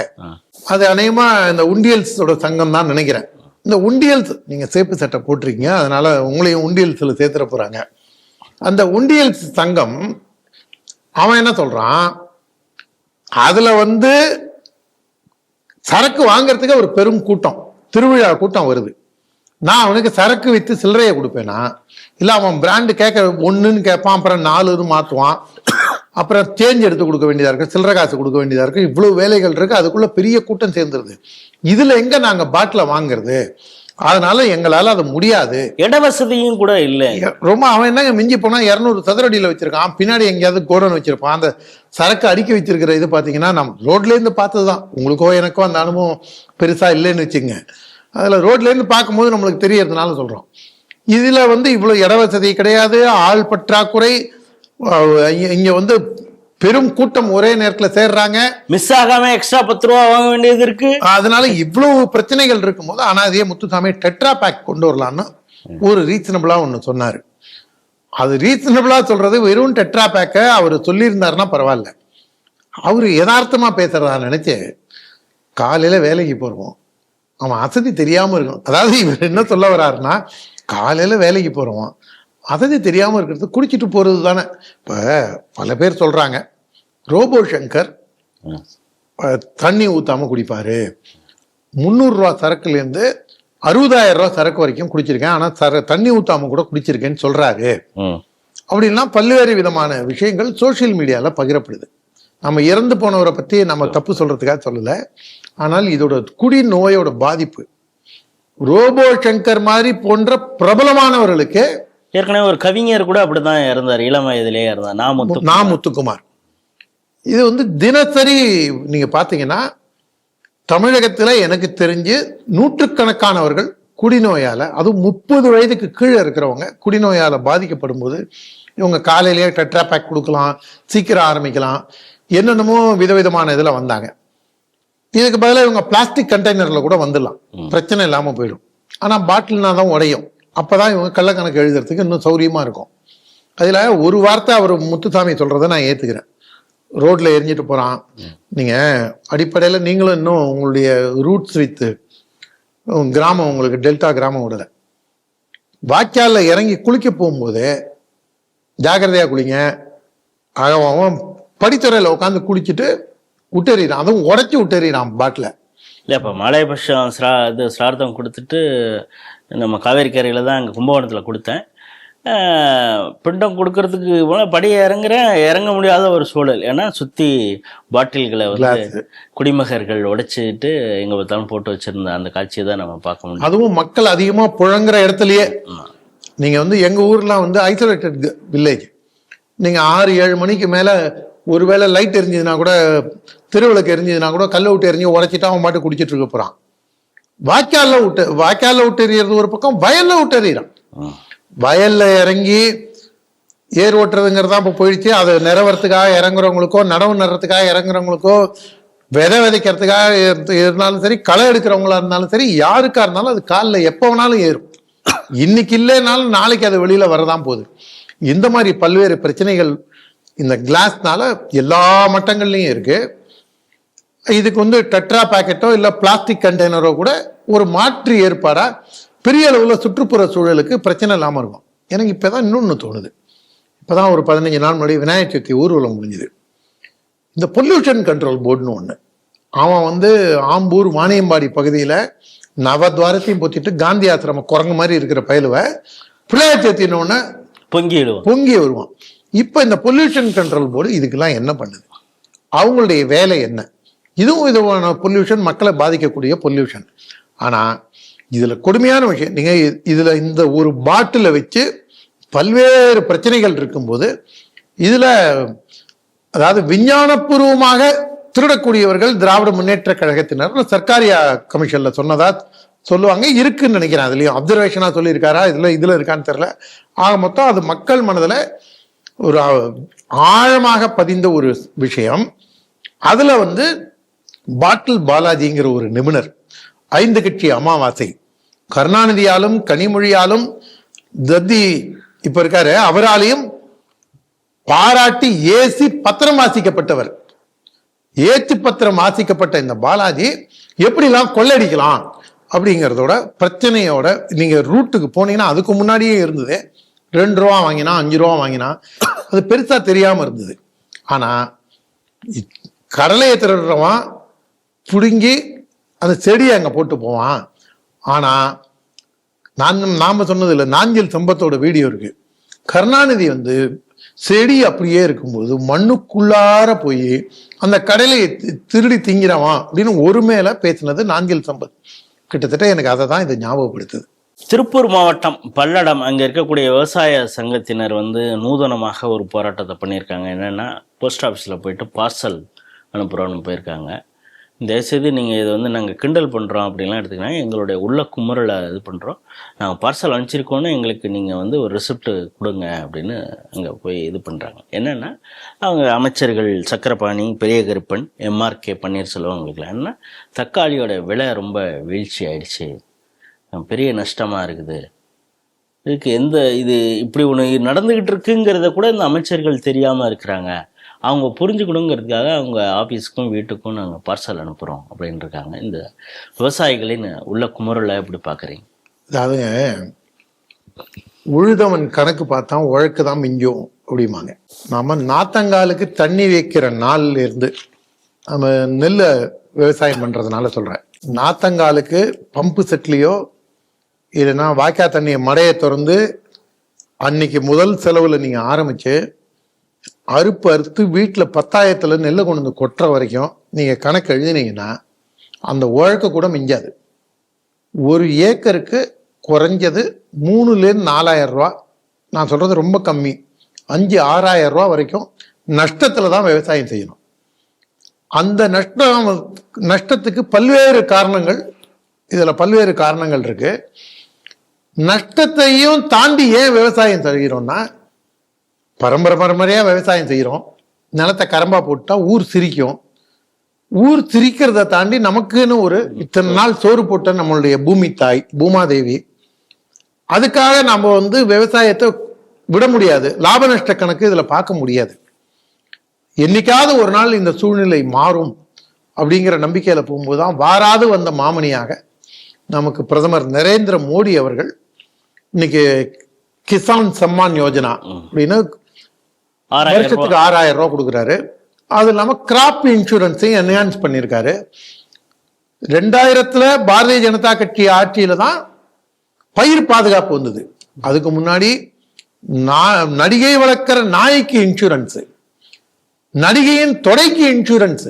அது அநேகமா இந்த உண்டியல்ஸோட சங்கம் தான் நினைக்கிறேன். இந்த உண்டியல்ஸ் நீங்க சேப்பு சட்டை போட்டிருக்கீங்க, அதனால உங்களையும் உண்டியல்ஸ்ல சேர்த்துட போறாங்க. அந்த உண்டியல்ஸ் சங்கம் அவன் என்ன சொல்றான், அதுல வந்து சரக்கு வாங்கறதுக்கு ஒரு பெரும் கூட்டம், திருவிழா கூட்டம் வருது. நான் அவனுக்கு சரக்கு விற்று சில்லறையை கொடுப்பேனா, இல்லை அவன் பிராண்டு கேட்க 1ன்னு கேட்பான், அப்புறம் 4ன்னு மாற்றுவான், அப்புறம் சேஞ்ச் எடுத்து கொடுக்க வேண்டியதாக இருக்கு, சில்லறை காசு கொடுக்க வேண்டியதாக இருக்கு, இவ்வளோ வேலைகள் இருக்கு, அதுக்குள்ள பெரிய கூட்டம் சேர்ந்துருது. இதில் எங்கே நாங்கள் பாட்டில் வாங்குறது? அதனால எங்களால் அது முடியாது. இட வசதியும் கூட இல்லை. ரொம்ப அவன் என்னங்க மிஞ்சி போனா 200 சதுரடியில் வச்சிருக்கான், பின்னாடி எங்கேயாவது கோடன் வச்சிருப்பான். அந்த சரக்கு அடுக்கி வச்சிருக்கிற இது பார்த்தீங்கன்னா நம்ம ரோட்லேருந்து பார்த்தது தான். உங்களுக்கோ எனக்கோ அந்த அனுபவம் பெருசா இல்லைன்னு வச்சுங்க. அதில் ரோட்லேருந்து பார்க்கும்போது நம்மளுக்கு தெரியறதுனால சொல்றோம். இதுல இவ்வளவு இட வசதி கிடையாது, ஆள் பற்றாக்குறை, இங்க பெரும் கூட்டம் ஒரே நேரத்தில் சேர்றாங்க, மிஸ் ஆகாம எக்ஸ்ட்ரா 10 ரூபா வாங்க வேண்டியது இருக்கு. அதனால இவ்வளவு பிரச்சனைகள் இருக்கும்போது அதே முத்துசாமி டெட்ரா பேக் கொண்டு வரலான்னு ஒரு ரீசனபிளா ஒண்ணு சொன்னாரு. அது ரீசனபிளா சொல்றது, வெறும் டெட்ரா பேக்க அவர் சொல்லியிருந்தாருன்னா பரவாயில்ல, அவரு யதார்த்தமா பேசுறதா நினைச்சு காலையில வேலைக்கு போறோம், அவன் அசதி தெரியாம இருக்கும். அதாவது இவர் என்ன சொல்ல வர்றாருன்னா, காலையில வேலைக்கு போறோம், அசதி தெரியாம இருக்கிறது குடிச்சிட்டு போறது தானே. இப்ப பல பேர் சொல்றாங்க, ரோபோ சங்கர் தண்ணி ஊத்தாம குடிப்பாரு, 300 ரூபா சரக்குல இருந்து 60,000 ரூபா சரக்கு வரைக்கும் குடிச்சிருக்கேன், ஆனா தண்ணி ஊத்தாம கூட குடிச்சிருக்கேன்னு சொல்றாரு. அப்படின்னா பல்வேறு விதமான விஷயங்கள் சோசியல் மீடியால பகிரப்படுது. நம்ம இறந்து போனவரை பத்தி நம்ம தப்பு சொல்றதுக்காக சொல்லல, ஆனால் இதோட குடி நோயோட பாதிப்பு ரோபோ சங்கர் மாதிரி போன்ற பிரபலமானவர்களுக்கு. ஏற்கனவே ஒரு கவிஞர் கூட அப்படிதான் இறந்தார், இளம் வயதிலேயே இருந்தார், நா முத்துக்குமார். இது தினசரி நீங்க பாத்தீங்கன்னா தமிழகத்துல எனக்கு தெரிஞ்சு நூற்றுக்கணக்கானவர்கள் குடிநோயால, அதுவும் 30 வயதுக்கு கீழே இருக்கிறவங்க குடிநோயால பாதிக்கப்படும் போது இவங்க காலையிலேயே டெட்ரா பேக் கொடுக்கலாம், சீக்கிரம் ஆரம்பிக்கலாம், என்னென்னமோ விதவிதமான இதுல வந்தாங்க. இதுக்கு பதிலாக இவங்க பிளாஸ்டிக் கண்டெய்னர்ல கூட வந்துடலாம், பிரச்சனை இல்லாம போயிடும். ஆனா பாட்டில்னா தான் உடையும், அப்பதான் இவங்க கள்ளக்கணக்கு எழுதுறதுக்கு இன்னும் சௌரியமா இருக்கும். அதுல ஒரு வார்த்தை அவர் முத்துசாமி சொல்றதை நான் ஏத்துக்கிறேன். ரோட்ல எரிஞ்சிட்டு போறான், நீங்க அடிப்படையில நீங்களும் இன்னும் உங்களுடைய ரூட்ஸ் வித்து கிராமம், உங்களுக்கு டெல்டா கிராமம் விடல, வாய்க்கால்ல இறங்கி குளிக்க போகும்போது ஜாக்கிரதையா குளிங்க. அவன் படித்துறையில உட்காந்து குளிச்சுட்டு விட்டெறிறான், அதுவும் உடைச்சு விட்டெறிறான் பாட்டில. இல்லை, இப்போ மலைபட்சம் இது சிரார்த்தம் கொடுத்துட்டு நம்ம காவேரி கரையில தான் அங்கே கும்பகோணத்தில் கொடுத்தேன். பிண்டம் கொடுக்கறதுக்கு படியை இறங்க முடியாத ஒரு சூழல். ஏன்னா சுற்றி பாட்டில்களை குடிமகர்கள் உடைச்சிட்டு எங்கே பார்த்தாலும் போட்டு வச்சிருந்த அந்த காட்சியை தான் நம்ம பார்க்க முடியும். அதுவும் மக்கள் அதிகமாக புழங்குற இடத்துலயே. நீங்கள் எங்க ஊர்லாம் ஐசோலேட்டட் வில்லேஜ். நீங்கள் 6-7 மணிக்கு மேலே ஒருவேளை லைட் எரிஞ்சதுன்னா கூட, திருவிளக்கு எரிஞ்சதுன்னா கூட கல்லை விட்டு எரிஞ்சு உடைச்சிட்டு அவன் பாட்டு குடிச்சிட்டு இருக்க போறான். வாய்க்கால்ல விட்டு எறியறது ஒரு பக்கம், வயல்ல விட்டு எறிகிறான். வயல்ல இறங்கி ஏர் ஓட்டுறதுங்கிறதா இப்போ போயிடுச்சு. அதை நிறவறதுக்காக இறங்குறவங்களுக்கோ, நடவு நடுறதுக்காக இறங்குறவங்களுக்கோ, விதை விதைக்கிறதுக்காக இருந்தாலும் சரி, களை எடுக்கிறவங்களா இருந்தாலும் சரி, யாருக்கா இருந்தாலும் அது காலில் எப்போ வேணாலும் ஏறும். இன்னைக்கு இல்லைனாலும் நாளைக்கு அது வெளியில வரதான் போகுது. இந்த மாதிரி பல்வேறு பிரச்சனைகள் இந்த கிளாஸ்னால எல்லா மட்டங்கள்லையும் இருக்கு. இதுக்கு டெட்ரா பேக்கெட்டோ இல்லை பிளாஸ்டிக் கண்டெய்னரோ கூட ஒரு மாற்று ஏற்பாடா பெரிய அளவில் சுற்றுப்புற சூழலுக்கு பிரச்சனை இல்லாமல் இருக்கும். எனக்கு இப்போதான் இன்னொன்று தோணுது. இப்போதான் ஒரு 15 நாள் முன்னாடி விநாயகர் சதுர்த்தி ஊர்வலம் முடிஞ்சுது. இந்த பொல்யூஷன் கண்ட்ரோல் போர்டுன்னு ஒன்று, அவன் ஆம்பூர் வாணியம்பாடி பகுதியில் நவத்வாரத்தையும் பொத்திட்டு காந்தி ஆசிரம குரங்கு மாதிரி இருக்கிற பயலுவை விநாயகர் சதுர்த்தின்னு பொங்கி வருவான். இப்ப இந்த பொல்யூஷன் கண்ட்ரோல் போர்டு இதுக்கெல்லாம் என்ன பண்ணுது? அவங்களுடைய வேலை என்ன? இதுவும் இதுவான பொல்யூஷன், மக்களை பாதிக்கக்கூடிய பொல்யூஷன். ஆனா இதுல கொடுமையான விஷயம், நீங்க இதுல இந்த ஒரு பாட்டில வச்சு பல்வேறு பிரச்சனைகள் இருக்கும்போது, இதுல அதாவது விஞ்ஞானபூர்வமாக திருடக்கூடியவர்கள் திராவிட முன்னேற்ற கழகத்தினர் சர்க்காரியா கமிஷன்ல சொன்னதா சொல்லுவாங்க. இருக்குன்னு நினைக்கிறேன். அதுலயும் அப்சர்வேஷனா சொல்லியிருக்காரா, இதுல இருக்கான்னு தெரியல. ஆக மொத்தம் அது மக்கள் மனதுல ஒரு ஆழமாக பதிந்த ஒரு விஷயம். அதுல பாட்டில் பாலாஜிங்கிற ஒரு நிபுணர் 5 கட்சி அமாவாசை, கருணாநிதியாலும் கனிமொழியாலும் தத்தி இப்ப இருக்காரு, அவராலையும் பாராட்டி ஏசி பத்திரம் வாசிக்கப்பட்டவர். ஏச்சு பத்திரம் வாசிக்கப்பட்ட இந்த பாலாஜி எப்படிலாம் கொள்ளடிக்கலாம் அப்படிங்கிறதோட பிரச்சனையோட நீங்க ரூட்டுக்கு போனீங்கன்னா அதுக்கு முன்னாடியே இருந்தது. 2 ரூபா வாங்கினா 5 ரூபா வாங்கினா அது பெருசா தெரியாம இருந்தது. ஆனா கடலையை திருடுறவன் புடுங்கி அந்த செடியை அங்க போட்டு போவான். ஆனா நாம சொன்னது இல்லை, நாஞ்சில் சம்பத்தோட வீடியோ இருக்கு. கருணாநிதி வந்து செடி அப்படியே இருக்கும்போது மண்ணுக்குள்ளார போய் அந்த கடலையை திருடி திங்கிறவான் அப்படின்னு ஒரு மேல பேசினது நாஞ்சில் சம்பத். கிட்டத்தட்ட எனக்கு அதை தான் இது ஞாபகப்படுத்துது. திருப்பூர் மாவட்டம் பல்லடம் அங்கே இருக்கக்கூடிய விவசாய சங்கத்தினர் வந்து நூதனமாக ஒரு போராட்டத்தை பண்ணியிருக்காங்க. என்னென்னா, போஸ்ட் ஆஃபீஸில் போயிட்டு பார்சல் அனுப்புகிறோன்னு போயிருக்காங்க. தயவுசெய்து நீங்கள் இதை வந்து நாங்கள் கிண்டல் பண்ணுறோம் அப்படின்லாம் எடுத்துக்கினாங்க, எங்களுடைய உள்ள குமுறலை இது பண்ணுறோம், நாங்கள் பார்சல் அனுப்பிச்சிருக்கோன்னு எங்களுக்கு நீங்கள் வந்து ஒரு ரிசிப்ட் கொடுங்க அப்படின்னு அங்கே போய் இது பண்ணுறாங்க. என்னென்னா, அவங்க அமைச்சர்கள் சக்கரபாணி, பெரிய கருப்பன், எம்ஆர்கே பன்னீர்செல்வம் அவங்களுக்குலாம் என்ன, தக்காளியோட விலை ரொம்ப வீழ்ச்சி ஆயிடுச்சு, பெரிய நஷ்டமாக இருக்குது, இதுக்கு இது இப்படி ஒன்று நடந்துக்கிட்டு இருக்குங்கிறத கூட இந்த அமைச்சர்கள் தெரியாமல் இருக்கிறாங்க, அவங்க புரிஞ்சுக்கணுங்கிறதுக்காக அவங்க ஆஃபீஸுக்கும் வீட்டுக்கும் நாங்கள் பார்சல் அனுப்புகிறோம் அப்படின்னு இருக்காங்க. இந்த விவசாயிகளின் உள்ள குமுறலை எப்படி பார்க்குறீங்க? அதாவதுங்க, உழுதவன் கணக்கு பார்த்தா உழக்கு தான் மிஞ்சும் அப்படிம்பாங்க. நாம நாத்தங்காலுக்கு தண்ணி வைக்கிற நாள்ல இருந்து நம்ம நெல்லை விவசாயம் பண்றதுனால சொல்றேன், நாத்தங்காலுக்கு பம்பு செட்லேயோ இல்லைன்னா வாய்க்கா தண்ணியை மடையை திறந்து அன்னைக்கு முதல் செலவில் நீங்கள் ஆரம்பித்து அறுப்பு அறுத்து வீட்டில் 10,000 நெல்லை கொண்டு வந்து கொட்டுற வரைக்கும் நீங்கள் கணக்கு எழுதினீங்கன்னா அந்த உழக்க கூட மிஞ்சாது. ஒரு ஏக்கருக்கு குறைஞ்சது 3,000-4,000 ரூபா, நான் சொல்கிறது ரொம்ப கம்மி, 5,000-6,000 ரூபா வரைக்கும் நஷ்டத்தில் தான் விவசாயம் செய்யணும். அந்த நஷ்டத்துக்கு பல்வேறு காரணங்கள், இதில் பல்வேறு காரணங்கள் இருக்கு. நஷ்டத்தையும் தாண்டி ஏன் விவசாயம் செய்கிறோம்னா, பரம்பரையாக விவசாயம் செய்கிறோம், நிலத்தை கரம்பா போட்டா ஊர் சிரிக்கும். ஊர் சிரிக்கிறத தாண்டி நமக்குன்னு ஒரு இத்தனை நாள் சோறு போட்ட நம்மளுடைய பூமி தாய் பூமாதேவி, அதுக்காக நம்ம வந்து விவசாயத்தை விட முடியாது. லாப நஷ்ட கணக்கு இதில் பார்க்க முடியாது. என்னைக்காவது ஒரு நாள் இந்த சூழ்நிலை மாறும் அப்படிங்கிற நம்பிக்கையில போகும்போது தான் வாராது வந்த மாமணியாக நமக்கு பிரதமர் நரேந்திர மோடி அவர்கள் இன்னைக்கு கிசான் சம்மான் யோஜனா அப்படின்னு வருஷத்துக்கு 6,000 ரூபாய் கொடுக்குறாரு. அது இல்லாம கிராப் இன்சூரன்ஸையும் என்ஹான்ஸ் பண்ணியிருக்காரு. 2000 பாரதிய ஜனதா கட்சி ஆட்சியில தான் பயிர் பாதுகாப்பு வந்தது. அதுக்கு முன்னாடி நடிகை வளர்க்கிற நாய்க்கு இன்சூரன்ஸ், நடிகையின் தொடைக்கு இன்சூரன்ஸ்,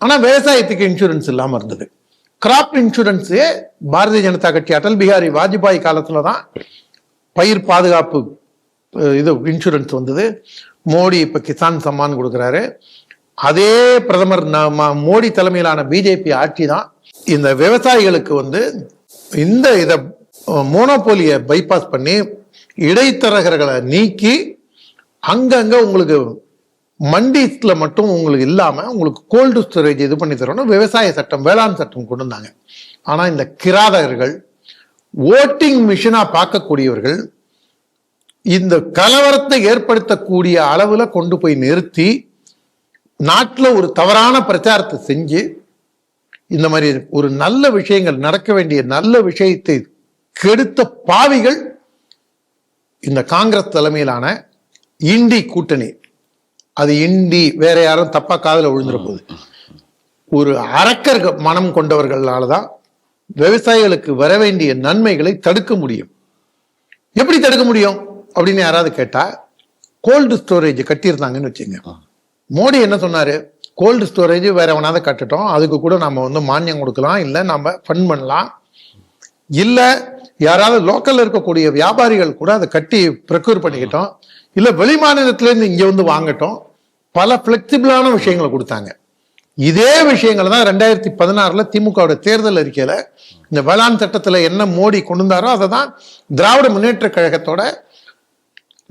ஆனா விவசாயத்துக்கு இன்சூரன்ஸ் இல்லாம இருந்தது. கிராப் இன்சூரன்ஸ் பாரதிய ஜனதா கட்சி அடல் பிஹாரி வாஜ்பாய் காலத்துல தான் பயிர் பாதுகாப்பு இது இன்சூரன்ஸ் வந்தது. மோடி இப்ப கிசான் சம்மான் கொடுக்குறாரு. அதே பிரதமர் மோடி தலைமையிலான பிஜேபி ஆட்சி தான் இந்த விவசாயிகளுக்கு வந்து இதை மோனோபோலியை பைபாஸ் பண்ணி இடைத்தரகர்களை நீக்கி அங்கங்க உங்களுக்கு மண்டிஸ்ல மட்டும் உங்களுக்கு இல்லாம உங்களுக்கு கோல்டு ஸ்டோரேஜ் இது பண்ணி தரணும் விவசாய சட்டம், வேளாண் சட்டம் கொண்டு வந்தாங்க. ஆனா இந்த கிராதகர்கள், ஓட்டிங் மிஷினா பார்க்கக்கூடியவர்கள் இந்த கலவரத்தை ஏற்படுத்தக்கூடிய அளவுல கொண்டு போய் நிறுத்தி நாட்டில் ஒரு தவறான பிரச்சாரத்தை செஞ்சு இந்த மாதிரி ஒரு நல்ல விஷயங்கள் நடக்க வேண்டிய நல்ல விஷயத்தை கெடுத்த பாவிகள் இந்த காங்கிரஸ் தலைமையிலான இண்டி கூட்டணி. அது இண்டி வேற யாரும் தப்பா காதுல விழுந்துற போது ஒரு அரக்கர் மனம் கொண்டவர்களாலதான் விவசாயிகளுக்கு வர வேண்டிய நன்மைகளை தடுக்க முடியும். எப்படி தடுக்க முடியும் அப்படின்னு யாராவது கேட்டா, கோல்டு ஸ்டோரேஜ் கட்டியிருந்தாங்கன்னு வச்சுங்க. மோடி என்ன சொன்னாரு, கோல்டு ஸ்டோரேஜ் வேற எவனாவது கட்டட்டும், அதுக்கு கூட நம்ம வந்து மானியம் கொடுக்கலாம், இல்லை நம்ம ஃபண்ட் பண்ணலாம், இல்ல யாராவது லோக்கல்ல இருக்கக்கூடிய வியாபாரிகள் கூட அதை கட்டி ப்ரொக்யூர் பண்ணிக்கிட்டோம், இல்ல வெளி மாநிலத்துல இருந்து இங்க வந்து வாங்கட்டும், பல பிளெக்சிபிளான விஷயங்களை கொடுத்தாங்க. இதே விஷயங்கள் தான் 2016 திமுகவோட தேர்தல் அறிக்கையில இந்த வேளாண் சட்டத்துல என்ன மோடி கொண்டு வந்தாரோ அதை தான் திராவிட முன்னேற்ற கழகத்தோட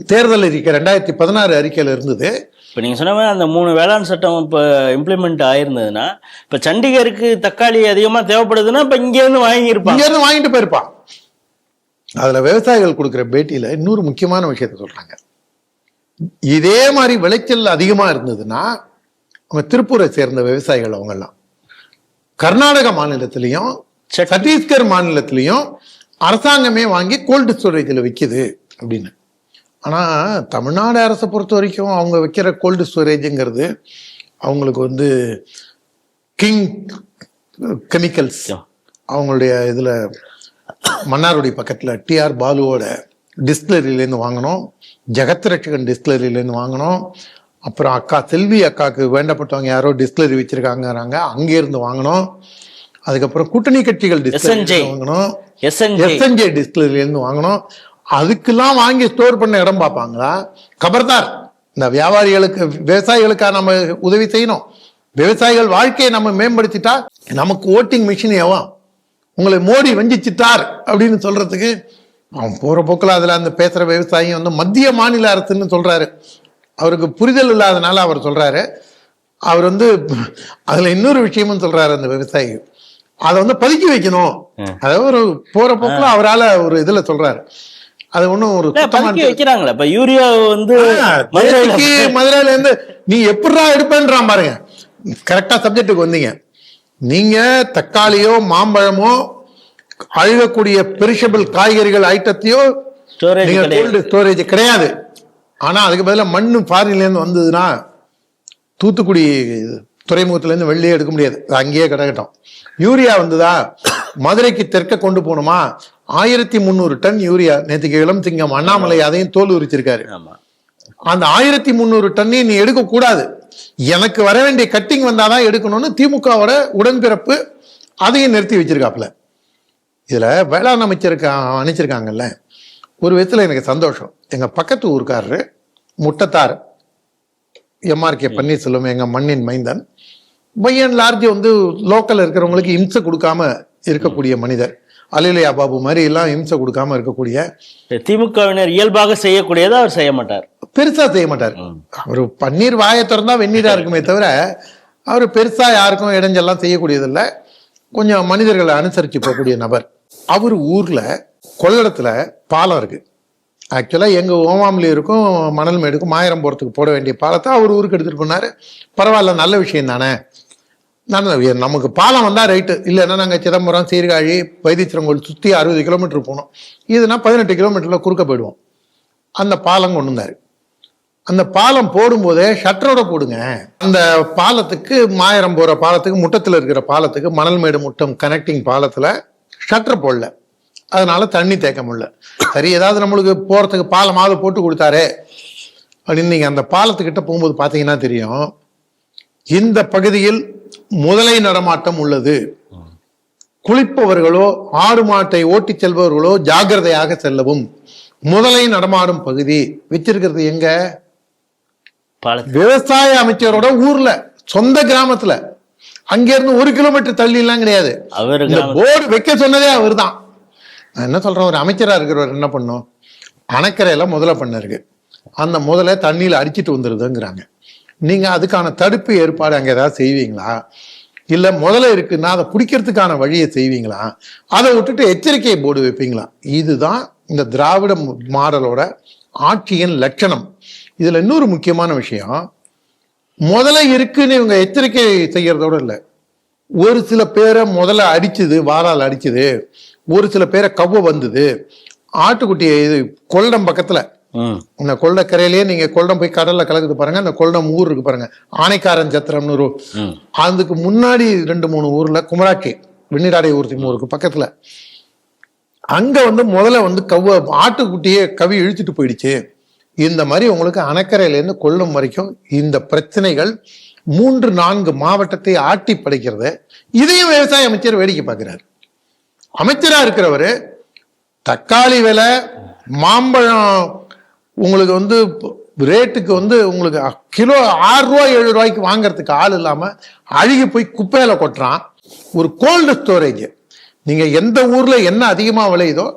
தேர்தல் அறிக்கை 2016 அறிக்கையில இருந்தது. இப்போ நீங்கள் சொன்ன மாதிரி அந்த 3 வேளாண் சட்டம் இப்போ இம்ப்ளிமெண்ட் ஆயிருந்ததுன்னா, இப்போ சண்டிகருக்கு தக்காளி அதிகமாக தேவைப்படுதுன்னா இப்போ இங்கேருந்து வாங்கிட்டு போயிருப்பான். அதுல விவசாயிகள் கொடுக்குற பேட்டியில இன்னொரு முக்கியமான விஷயத்த சொல்றாங்க. இதே மாதிரி விளைச்சல் அதிகமா இருந்ததுன்னா அவங்க திருப்பூரை சேர்ந்த விவசாயிகள் அவங்கெல்லாம் கர்நாடக மாநிலத்திலையும் சத்தீஸ்கர் மாநிலத்திலையும் அரசாங்கமே வாங்கி கோல்டு ஸ்டோரேஜில் விற்கிது அப்படின்னு. ஆனா தமிழ்நாடு அரசை பொறுத்த வரைக்கும் அவங்க வைக்கிற கோல்டு ஸ்டோரேஜுங்கிறது அவங்களுக்கு வந்து கிங் கெமிக்கல்ஸ் அவங்களுடைய இதுல மன்னார்குடி பக்கத்தில் டிஆர் பாலுவோட டிஸ்டிலரியிலேருந்து வாங்கினோம், ஜெகத் ரட்சகன் டிஸ்டிலரியிலேருந்து வாங்கினோம், அப்புறம் அக்கா செல்வி அக்காவுக்கு வேண்டப்பட்டவங்க யாரோ டிஸ்டிலரி வச்சிருக்காங்கிறாங்க, அங்கேருந்து வாங்கினோம். அதுக்கப்புறம் கூட்டணி கட்சிகள் டிஸ்டிலரி வாங்கினோம், எஸ்என்ஜே டிஸ்டிலரியிலேருந்து வாங்கினோம். அதுக்கெல்லாம் வாங்கி ஸ்டோர் பண்ண இடம் பார்ப்பாங்களா? கபர்தார். இந்த வியாபாரிகளுக்கு விவசாயிகளுக்காக நம்ம உதவி செய்யணும். விவசாயிகள் வாழ்க்கையை நம்ம மேம்படுத்திட்டா நமக்கு ஓட்டிங் மிஷின் எவன் உங்களை மோடி வஞ்சிச்சிட்டார் அப்படின்னு சொல்றதுக்கு அவன் போற போக்கில் அதுல அந்த பேசுற விவசாயி வந்து மத்திய மாநில அரசுன்னு சொல்றாரு. அவருக்கு புரிதல் இல்லாதனால அவர் சொல்றாரு. அவர் வந்து அதுல இன்னொரு விஷயமும் சொல்றாரு, அந்த விவசாயி அதை வந்து பதுக்கி வைக்கணும். அதாவது ஒரு போற போக்குல அவரால் ஒரு இதுல சொல்றாரு. அது ஒண்ணும் ஒரு வைக்கிறாங்களா? இப்ப யூரியா வந்து மதுரையில இருந்து நீ எப்படா எடுப்பேன்றான் பாருங்க. கரெக்டா சப்ஜெக்டுக்கு வந்தீங்க. நீங்க தக்காளியோ மாம்பழமோ அழுகக்கூடிய பெரிஷபிள் காய்கறிகள் ஐட்டத்தையோ ஸ்டோரேஜ் கிடையாது. ஆனா அதுக்கு பதிலாக மண்ணு ஃபாரின்ல இருந்து வந்ததுன்னா தூத்துக்குடி துறைமுகத்துல இருந்து வெளியே எடுக்க முடியாது, அங்கேயே கிடக்கட்டும். யூரியா வந்ததா மதுரைக்கு தெற்க கொண்டு போகணுமா, 1300 டன் யூரியா. நேற்றுக்கு இளம் சிங்கம் அண்ணாமலை அதையும் தோல் உரிச்சிருக்காரு. அந்த 1300 டன்னையும் நீ எடுக்க கூடாது, எனக்கு வர வேண்டிய கட்டிங் வந்தாதான் எடுக்கணும்னு திமுகவோட உடன்பிறப்பு அதையும் நிறுத்தி வச்சிருக்காப்புல. இதுல வேளாண் அமைச்சருக்கு அனுப்பிச்சிருக்காங்கல்ல, ஒரு விதத்துல எனக்கு சந்தோஷம். எங்க பக்கத்து ஊருக்காரரு முட்டத்தார் எம்ஆர்கே பன்னீர்செல்வம், எங்க மண்ணின் மைந்தன், பை அண்ட் லார்ஜ் வந்து லோக்கல் இருக்கிறவங்களுக்கு இம்சை கொடுக்காம இருக்கக்கூடிய மனிதர். அலிலியா பாபு மாதிரி எல்லாம் இம்சை கொடுக்காம இருக்கக்கூடிய, திமுகவினர் இயல்பாக செய்யக்கூடியதை அவர் செய்ய மாட்டார், பெருசா செய்ய மாட்டார். அவரு பன்னீர் வாயை திறந்தா வெந்நீரா இருக்குமே தவிர அவர் பெருசா யாருக்கும் இடைஞ்செல்லாம் செய்யக்கூடியதில்லை. கொஞ்சம் மனிதர்களை அனுசரிச்சு போகக்கூடிய நபர். அவர் ஊர்ல கொள்ளடத்துல பாலம் இருக்கு. ஆக்சுவலா எங்க ஓமாமலி இருக்கும் மணல் மேடுக்கும் மாயிரம் போறதுக்கு போட வேண்டிய பாலத்தை அவர் ஊருக்கு எடுத்துட்டு போனாரு. பரவாயில்ல, நல்ல விஷயம் தானே. நமக்கு பாலம் வந்தா ரைட்டு, இல்லைன்னா நாங்கள் சிதம்பரம் சீர்காழி வைத்தீஸ்வரங்கோயில் சுற்றி 60 கிலோமீட்டர் போனோம். இதுனா 18 கிலோமீட்டர்ல குறுக்க போயிடுவோம். அந்த பாலம் கொண்டு வந்தாரு. அந்த பாலம் போடும்போதே ஷட்டரோட போடுங்க. அந்த பாலத்துக்கு மாயிரம் போற பாலத்துக்கு முட்டத்தில் இருக்கிற பாலத்துக்கு மணல்மேடு முட்டம் கனெக்டிங் பாலத்துல ஷட்டர் போடல, அதனால தண்ணி தேக்க முடியல. சரி, ஏதாவது நம்மளுக்கு போறதுக்கு பாலமாவது போட்டு கொடுத்தாரு அப்படின்னு நீங்க அந்த பாலத்துக்கிட்ட போகும்போது பாத்தீங்கன்னா தெரியும், இந்த பகுதியில் முதலை நடமாட்டம் உள்ளது. குளிப்பவர்களோ ஆடு மாட்டை ஓட்டி செல்பவர்களோ ஜாகிரதையாக செல்லவும். முதலை நடமாடும் பகுதி வச்சிருக்கிறது எங்க? விவசாய அமைச்சரோட ஊர்ல, சொந்த கிராமத்துல. அங்க இருந்து 1 கிலோமீட்டர் தள்ளி எல்லாம் கிடையாது. போர்டு வைக்க சொன்னதே அவர் தான். நான் என்ன சொல்றேன், ஒரு அமைச்சரா இருக்கிறவர் என்ன பண்ணும், அணைக்கரையில முதல பண்ண இருக்கு, அந்த முதல தண்ணியில அடிச்சிட்டு வந்துருதுங்கிறாங்க. நீங்க அதுக்கான தடுப்பு ஏற்பாடு அங்க ஏதாவது செய்வீங்களா? இல்ல முதல்ல இருக்குன்னா அதை பிடிக்கிறதுக்கான வழியை செய்வீங்களா? அதை விட்டுட்டு எச்சரிக்கை போர்டு வைப்பீங்களா? இதுதான் இந்த திராவிட மாடலோட ஆட்சியின் லட்சணம். இதுல இன்னொரு முக்கியமான விஷயம், முதல்ல இருக்குன்னு இவங்க எச்சரிக்கை செய்யறதோட இல்லை, ஒரு சில பேரை முதல்ல அடிச்சுது, வாரால் அடிச்சுது, ஒரு சில பேரை கவ்வ வந்தது. ஆட்டுக்குட்டி இது கொள்ளிடம் பக்கத்துல, இந்த கொள்ளக்கரையிலேயே நீங்க கொள்ளிடம் போய் கடல்ல கலக்குது பாருங்க, அந்த கொள்ளிடம் ஊர் இருக்கு பாருங்க, ஆனைக்காரன் சத்திரம்னு ஒரு, அதுக்கு முன்னாடி 2-3 ஊர்ல குமராட்சி வெண்ணிராடை ஊருக்கு பக்கத்துல, அங்க வந்து முதல்ல வந்து ஆட்டுக்குட்டியே கவி இழுத்துட்டு போயிடுச்சு. இந்த மாதிரி உங்களுக்கு அணைக்கரையில இருந்து கொள்ளும் வரைக்கும் இந்த பிரச்சனைகள் 3-4 மாவட்டத்தை ஆட்டி படைக்கிறது. இதையும் விவசாய அமைச்சர் வேடிக்கை பார்க்கிறார். அமைச்சரா இருக்கிறவரு தக்காளி விலை, மாம்பழம் உங்களுக்கு வந்து ரேட்டுக்கு வந்து உங்களுக்கு கிலோ 6 ரூபாய் 7 ரூபாய்க்கு வாங்கறதுக்கு ஆள் இல்லாம அழுகி போய் குப்பையில கொட்டுறான். ஒரு கோல்டு ஸ்டோரேஜ், நீங்க எந்த ஊர்ல என்ன அதிகமா விளையுதோ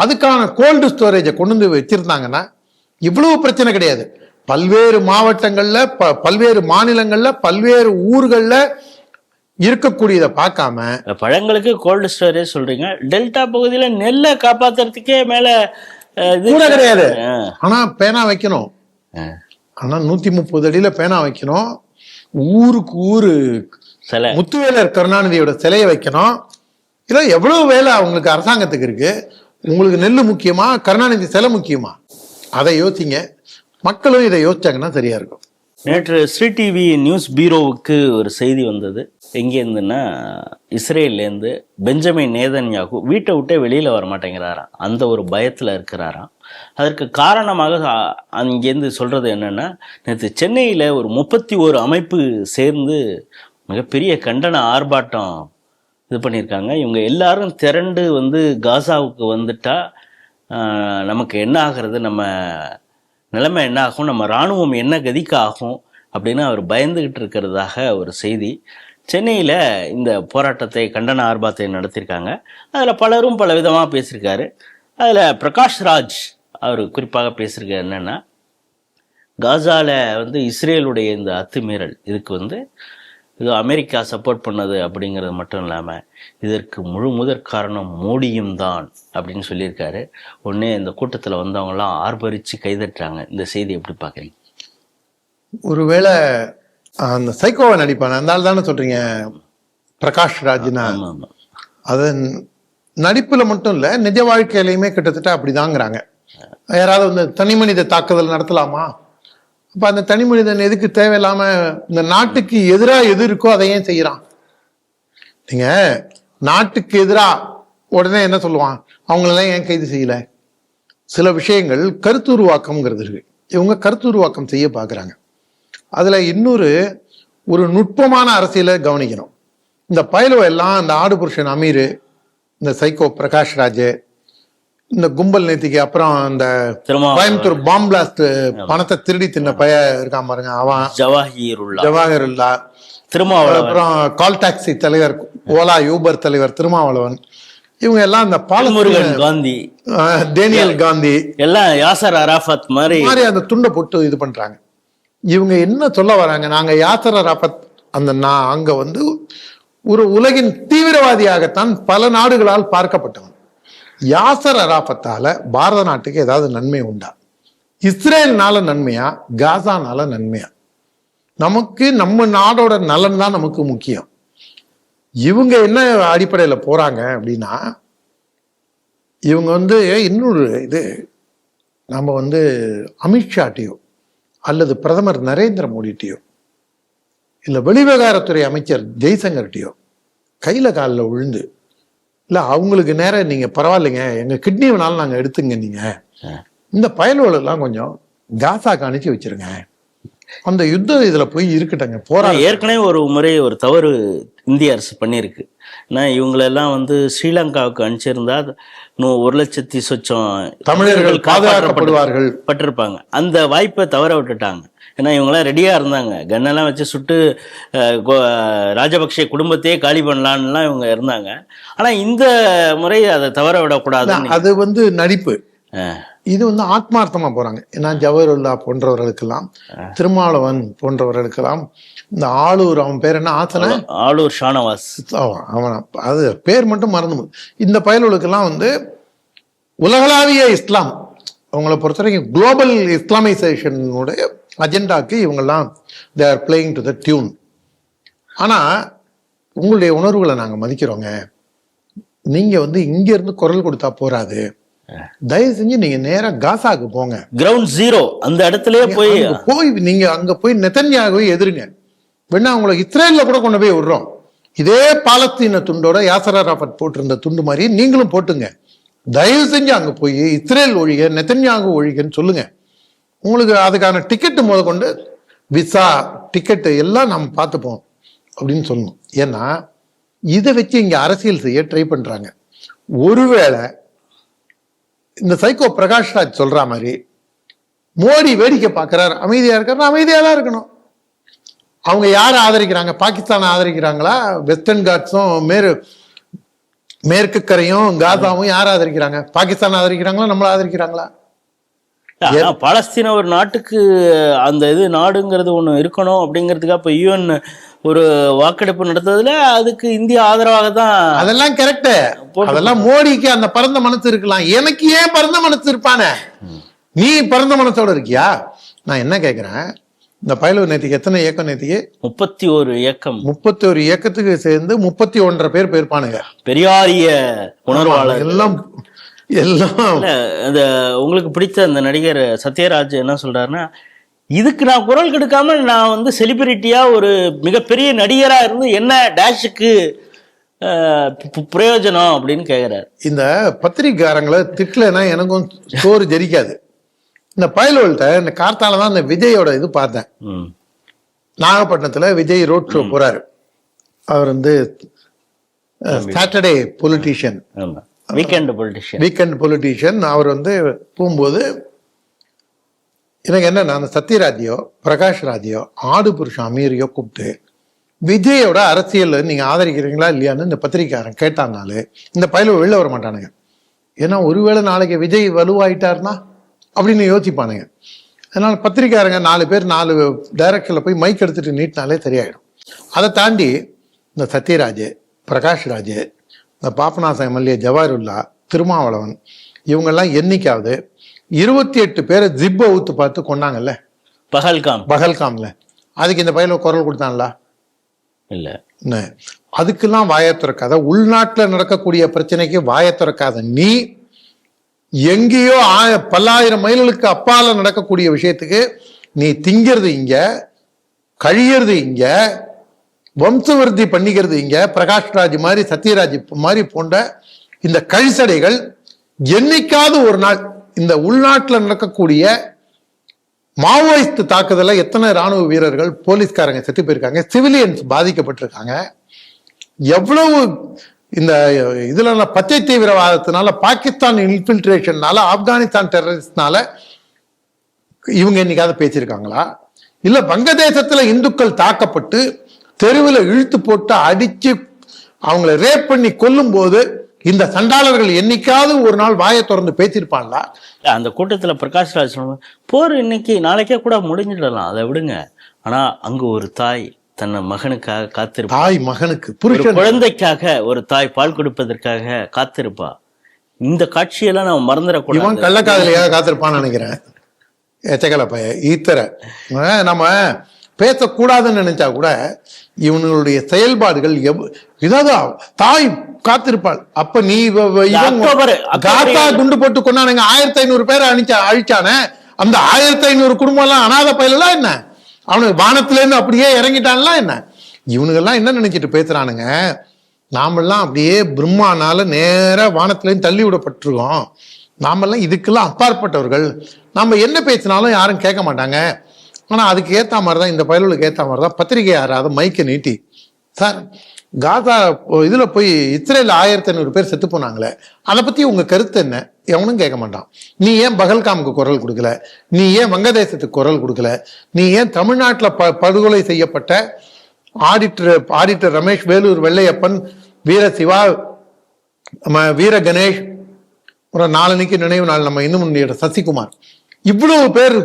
அதுக்கான கோல்டு ஸ்டோரேஜை கொண்டு வந்து வச்சிருந்தாங்கன்னா இவ்வளவு பிரச்சனை கிடையாது. பல்வேறு மாவட்டங்கள்ல, பல்வேறு மாநிலங்கள்ல, பல்வேறு ஊர்கள்ல இருக்கக்கூடியதை பார்க்காம பழங்களுக்கு கோல்டு ஸ்டோரேஜ் சொல்றீங்க. டெல்டா பகுதியில நெல்லை காப்பாத்துறதுக்கே மேல கூட கிடையாது. ஆனா பேனா வைக்கணும், ஆனா 130 அடியில பேனா வைக்கணும். ஊருக்கு ஊரு முத்துவேலர் கருணாநிதியோட சிலையை வைக்கணும். இதெல்லாம் எவ்வளவு வேலை அவங்களுக்கு அரசாங்கத்துக்கு இருக்கு. உங்களுக்கு நெல்லு முக்கியமா, கருணாநிதி சிலை முக்கியமா? அதை யோசிங்க. மக்களும் இதை யோசிச்சாங்கன்னா சரியா இருக்கும். நேற்று ஸ்ரீ டிவி நியூஸ் பீரோவுக்கு ஒரு செய்தி வந்தது. எங்கேருந்துன்னா இஸ்ரேல்லேருந்து பெஞ்சமின் நேதன்யாகு வீட்டை விட்டே வெளியில் வர மாட்டேங்கிறாராம். அந்த ஒரு பயத்தில் இருக்கிறாராம். அதற்கு காரணமாக அங்கேருந்து சொல்கிறது என்னென்னா, நேற்று சென்னையில் ஒரு 31 அமைப்பு சேர்ந்து மிகப்பெரிய கண்டன ஆர்ப்பாட்டம் இது பண்ணியிருக்காங்க. இவங்க எல்லாரும் திரண்டு காசாவுக்கு வந்துட்டா நமக்கு என்ன ஆகிறது, நம்ம நிலைமை என்ன ஆகும், நம்ம இராணுவம் என்ன கதிக்கு ஆகும் அப்படின்னு அவர் பயந்துக்கிட்டு இருக்கிறதாக ஒரு செய்தி. சென்னையில் இந்த போராட்டத்தை கண்டன ஆர்ப்பாட்டத்தை நடத்தியிருக்காங்க. அதில் பலரும் பல விதமாக பேசியிருக்காரு. அதில் பிரகாஷ் ராஜ் அவர் குறிப்பாக பேசியிருக்காரு என்னென்னா, காசாவில் இஸ்ரேலுடைய இந்த அத்துமீறல் இதுக்கு இது அமெரிக்கா சப்போர்ட் பண்ணது அப்படிங்கிறது மட்டும் இல்லாமல் இதற்கு முதற் காரணம் மோடியும் தான் அப்படின்னு சொல்லியிருக்காரு. உடனே இந்த கூட்டத்தில் வந்தவங்களாம் ஆர்ப்பரித்து கைதட்டுறாங்க. இந்த செய்தி எப்படி பார்க்குறீங்க? ஒருவேளை அந்த சைக்கோவை நடிப்பான அந்த ஆள் தானே சொல்றீங்க, பிரகாஷ் ராஜ்னா? அது நடிப்புல மட்டும் இல்லை, நிஜ வாழ்க்கையிலையுமே கிட்டத்தட்ட அப்படிதாங்கிறாங்க. யாராவது தனி மனித தாக்குதல் நடத்தலாமா? அப்ப அந்த தனி மனிதன் எதுக்கு தேவையில்லாம இந்த நாட்டுக்கு எதிராக எது இருக்கோ அதை ஏன் செய்யறான்? நீங்க நாட்டுக்கு எதிராக உடனே என்ன சொல்லுவான், அவங்களெல்லாம் ஏன் கைது செய்யல? சில விஷயங்கள் கருத்து உருவாக்கம்ங்கிறது இருக்கு. இவங்க கருத்து உருவாக்கம் செய்ய பாக்குறாங்க. அதுல இன்னொரு ஒரு நுட்பமான அரசியலை கவனிக்கணும். இந்த பயலுவ எல்லாம் இந்த ஆடு புருஷன் அமீர், இந்த சைக்கோ பிரகாஷ் ராஜ், இந்த கும்பல் நேத்திக்கு அப்புறம் இந்த கோயம்புத்தூர் பாம் பிளாஸ்ட் பணத்தை திருடி தின்ன பய இருக்கான் பாருங்க, அவன் ஜவாஹிருல்லா, திருமாவளவன், அப்புறம் கால் டாக்ஸி தலைவர், ஓலா யூபர் தலைவர் திருமாவளவன், இவங்க எல்லாம் இந்த பாலமுருகன் காந்தி, டேனியல் காந்தி எல்லாம் யாசர் அராஃபத் மாதிரி அந்த துண்டை போட்டு இது பண்றாங்க. இவங்க என்ன சொல்ல வராங்க, நாங்க யாசர் அராஃபத் அங்க ஒரு உலகின் தீவிரவாதியாகத்தான் பல நாடுகளால் பார்க்கப்பட்டவன். யாசர் அராஃபத்தால பாரத நாட்டுக்கு ஏதாவது நன்மை உண்டா? இஸ்ரேல்னால நன்மையா, காசானால நன்மையா? நமக்கு நம்ம நாடோட நலன் தான் நமக்கு முக்கியம். இவங்க என்ன அடிப்படையில போறாங்க அப்படின்னா, இவங்க இன்னொரு இது, நம்ம அமித்ஷாட்டையோ அல்லது பிரதமர் நரேந்திர மோடிட்டையோ இல்ல வெளிவிவகாரத்துறை அமைச்சர் ஜெய்சங்கர்கிட்டயோ கையில காலில் விழுந்து, இல்ல அவங்களுக்கு நேரம் நீங்க பரவாயில்லைங்க, எங்க கிட்னி வேணாலும் நாங்க எடுத்துங்க, நீங்க இந்த பயல்களெல்லாம் கொஞ்சம் காசாக்கு அனுப்பிச்சு வச்சிருங்க, அந்த யுத்தம் இதுல போய் இருக்கட்டங்க போறா. ஏற்கனவே ஒரு முறை ஒரு தவறு இந்திய அரசு பண்ணியிருக்கு. இவங்களெல்லாம் ஸ்ரீலங்காவுக்கு அனுப்பிச்சிருந்தா 1,00,000 சொச்சம் தமிழர்கள் பாதுகாக்கப்படுவார்கள் பட்டிருப்பாங்க. அந்த வாய்ப்பை தவற விட்டுட்டாங்க. ஏன்னா இவங்களாம் ரெடியா இருந்தாங்க, கன்னெல்லாம் வச்சு சுட்டு ராஜபக்சே குடும்பத்தையே காலி பண்ணலான்லாம் இவங்க இருந்தாங்க. ஆனா இந்த முறை அதை தவற விடக்கூடாது. அது நடிப்பு. இது ஆத்மார்த்தமா போறாங்க. ஏன்னா ஜவஹர்லா போன்றவர்களுக்கெல்லாம், திருமாவளவன் போன்றவர்களுக்கெல்லாம், இந்த ஆளூர், அவன் பேர் என்ன, ஆசன ஆளூர் ஷானவாஸ், அவன் அது பேர் மட்டும் மறந்து. இந்த பயல்களுக்கெல்லாம் உலகளாவிய இஸ்லாம், அவங்கள பொறுத்த வரைக்கும் குளோபல் இஸ்லாமைசேஷனுடைய அஜெண்டாக்கு இவங்கெல்லாம் they are playing to the tune. ஆனா உங்களுடைய உணர்வுகளை நாங்க மதிக்கிறோங்க, நீங்க இங்க இருந்து குரல் கொடுத்தா போறாது, தயவு செஞ்சு நீங்க நேரா காசாக்கு போங்க, கிரவுண்ட் ஜீரோ அந்த இடத்துலயே போய் நீங்க அங்க போய் நெதன்யாகுவை எதிருங்க. வேணா உங்களை இஸ்ரேல்ல கூட கொண்டு போய் விடுறோம், இதே பாலஸ்தீன துண்டோட யாசர் அராஃபத் போட்டிருந்த துண்டு மாதிரி நீங்களும் போட்டுங்க, தயவு செஞ்சு அங்க போய் இஸ்ரேல் ஒழிக, நெதன்யாகு ஒழிகன்னு சொல்லுங்க, உங்களுக்கு அதுக்கான டிக்கெட்டு முத கொண்டு விசா டிக்கெட்டு எல்லாம் நம்ம பார்த்துப்போம் அப்படின்னு சொல்லணும். ஏன்னா இதை வச்சு இங்க அரசியல் செய்ய ட்ரை பண்றாங்க. ஒருவேளை இந்த சைக்கோ பிரகாஷ் ராஜ் சொல்ற மாதிரி மோடி வேடிக்கை பார்க்கிறார், அமைதியா இருக்காரு, அமைதியா தான் இருக்கணும். அவங்க யாரை ஆதரிக்கிறாங்க? பாகிஸ்தானை ஆதரிக்கிறாங்களா? வெஸ்டர்ன் காட்ஸும் மேற்கு கரையும் காசாவும் யார் ஆதரிக்கிறாங்க? பாகிஸ்தான் ஆதரிக்கிறாங்களா, நம்மள ஆதரிக்கிறாங்களா? பாலஸ்தீன ஒரு நாட்டுக்கு அந்த இது நாடுங்கிறது ஒண்ணு இருக்கணும் அப்படிங்கிறதுக்காக இப்ப யூஎன் ஒரு வாக்கெடுப்பு நடத்துறதுல அதுக்கு இந்தியா ஆதரவாக தான். அதெல்லாம் கரெக்ட். அதெல்லாம் மோடிக்கு அந்த பரந்த மனசு இருக்கலாம், எனக்கு ஏன் பரந்த மனசு இருப்பானே? நீ பரந்த மனசோட இருக்கியா? நான் என்ன கேக்குறேன், இந்த பயலூர் நேத்திக்கு எத்தனை இயக்கம்? நேத்திக்கு 31 இயக்கம். 31 இயக்கத்துக்கு சேர்ந்து 31.5 பேர் போயிருப்பானுங்க. பெரியாரிய உணர்வாளர் எல்லாம் அந்த உங்களுக்கு பிடித்த அந்த நடிகர் சத்யராஜ் என்ன சொல்றாருன்னா, இதுக்கு நான் குரல் கொடுக்காம நான் வந்து செலிபிரிட்டியா ஒரு மிகப்பெரிய நடிகரா இருந்து என்ன டேஷுக்கு பிரயோஜனம் அப்படின்னு கேட்கிறாரு. இந்த பத்திரிக்காரங்களை திட்டலைன்னா எனக்கும் சோறு ஜெரிக்காது. இந்த பயல்கள்கிட்ட இந்த கார்த்தால தான் இந்த விஜயோட இது பார்த்தேன். நாகப்பட்டினத்துல விஜய் ரோட் ஷோ போறாரு. அவர் வந்து சாட்டர்டே பொலிட்டீஷியன், வீக்கெண்ட் பொலிட்டீஷியன். அவர் வந்து போகும்போது எனக்கு என்னன்னா, அந்த சத்யராஜையோ பிரகாஷ் ராஜையோ ஆடு புருஷன் அமீரையோ கூப்பிட்டு விஜயோட அரசியல் நீங்க ஆதரிக்கிறீங்களா இல்லையான்னு இந்த பத்திரிக்காரன் கேட்டாங்கனாலே இந்த பயில வெளில வர மாட்டானுங்க. ஏன்னா ஒருவேளை நாளைக்கு விஜய் வலுவாயிட்டாருன்னா அப்படின்னு யோசிப்பானுங்க. அதனால பத்திரிக்காரங்க 4 பேர் 4 டைரக்ஷன்ல போய் மைக் எடுத்துட்டு நீட்டினாலே சரியாயிடும். அதை தாண்டி இந்த சத்யராஜ், பிரகாஷ் ராஜ், இந்த பாபநாசம் எம்எல்ஏ ஜவாஹருல்லா, திருமாவளவன் இவங்கெல்லாம் என்னைக்காவது 28 பேரை ஜிப்பை ஊத்து பார்த்து கொண்டாங்கல்ல பகல்காம்ல, அதுக்கு இந்த பையல குரல் கொடுத்தாங்களா? இல்ல. அதுக்கெல்லாம் வாயை திறக்காத, உள்நாட்டுல நடக்கக்கூடிய பிரச்சனைக்கு வாயை திறக்காத நீ எங்கேயோ பல்லாயிரம் மைல்களுக்கு அப்பால நடக்கக்கூடிய விஷயத்துக்கு நீ திங்கிறது இங்க, கழியறது இங்க, வம்சவருத்தி பண்ணிக்கிறது இங்க. பிரகாஷ் ராஜ் மாதிரி சத்யராஜ் மாதிரி போன்ற இந்த கழிசடைகள் என்னைக்காவது ஒரு நாள் இந்த உள்நாட்டில் நடக்கக்கூடிய மாவோயிஸ்ட் தாக்குதல எத்தனை ராணுவ வீரர்கள் போலீஸ்காரங்க செத்து போயிருக்காங்க, சிவிலியன்ஸ் பாதிக்கப்பட்டிருக்காங்க, எவ்வளவு இந்த இதுல பச்சை தீவிரவாதத்தினால, பாகிஸ்தான் இன்ஃபில்ட்ரேஷன்னால, ஆப்கானிஸ்தான் டெரரிஸ்ட்னால இவங்க என்னைக்காவது பேசியிருக்காங்களா? இல்ல வங்கதேசத்துல இந்துக்கள் தாக்கப்பட்டு தெருவில் இழுத்து போட்டு அடிச்சு அவங்களை ரேப் பண்ணி கொல்லும் போது இந்த சண்டாளர்கள் என்னைக்காவது ஒரு நாள் வாயை திறந்து பேசியிருப்பாங்களா? அந்த கூட்டத்துல பிரகாஷ் ராஜ் போர் இன்னைக்கு நாளைக்கே கூட முடிஞ்சிடலாம், அதை விடுங்க. ஆனா அங்க ஒரு தாய் தன் மகனுக்காக காத்திருப்பா, தாய் மகனுக்கு புருஷன் குழந்தைக்காக ஒரு தாய் பால் கொடுப்பதற்காக காத்திருப்பா. இந்த காட்சியெல்லாம் நம்ம மறந்துடக்கூடாது. இவன் கள்ளக்காதலியாக காத்திருப்பான்னு நினைக்கிறேன். எச்சக்கல பைய ஈத்தர நம்ம பேசக்கூடாதுன்னு நினைச்சா கூட இவனுடைய செயல்பாடுகள் இதாவது தாய் காத்திருப்பாள். அப்ப நீ காத்தா குண்டு போட்டு கொண்டானுங்க 1500 பேரை அழிச்சானே, அந்த 1500 குடும்பம் எல்லாம் அனாதை பயிலாம் என்ன? அவனுக்கு வானத்துல இருந்து அப்படியே இறங்கிட்டான்லாம் என்ன? இவனுங்கெல்லாம் என்ன நினைச்சிட்டு பேசுறானுங்க, நாமெல்லாம் அப்படியே பிரம்மானால நேர வானத்துல இருந்து தள்ளி விடப்பட்டிருக்கோம், நாமெல்லாம் இதுக்கெல்லாம் அப்பாற்பட்டவர்கள், நம்ம என்ன பேசினாலும் யாரும் கேட்க மாட்டாங்க. ஆனா அதுக்கு ஏத்த மாதிரிதான், இந்த பயலுக்கு ஏத்த மாதிரிதான் பத்திரிகை யாராவது மைக்கை நீட்டி, சார் காசா இதுல போய் இஸ்ரேல் 1500 பேர் செத்து போனாங்களே, அதை பத்தி உங்க கருத்து என்ன? எவனும் கேட்க மாட்டான். நீ ஏன் பகல்காமுக்கு குரல் கொடுக்கல? நீ ஏன் வங்கதேசத்துக்கு குரல் கொடுக்கல? நீ ஏன் தமிழ்நாட்டில் படுகொலை செய்யப்பட்ட ஆடிட்டர் ரமேஷ், வேலூர் வெள்ளையப்பன், வீர சிவா, வீர கணேஷ், ஒரு நாளன்னைக்கு நினைவு நாள் நம்ம இந்து முன்னேற்ற சசிகுமார், இவ்வளவு பேர்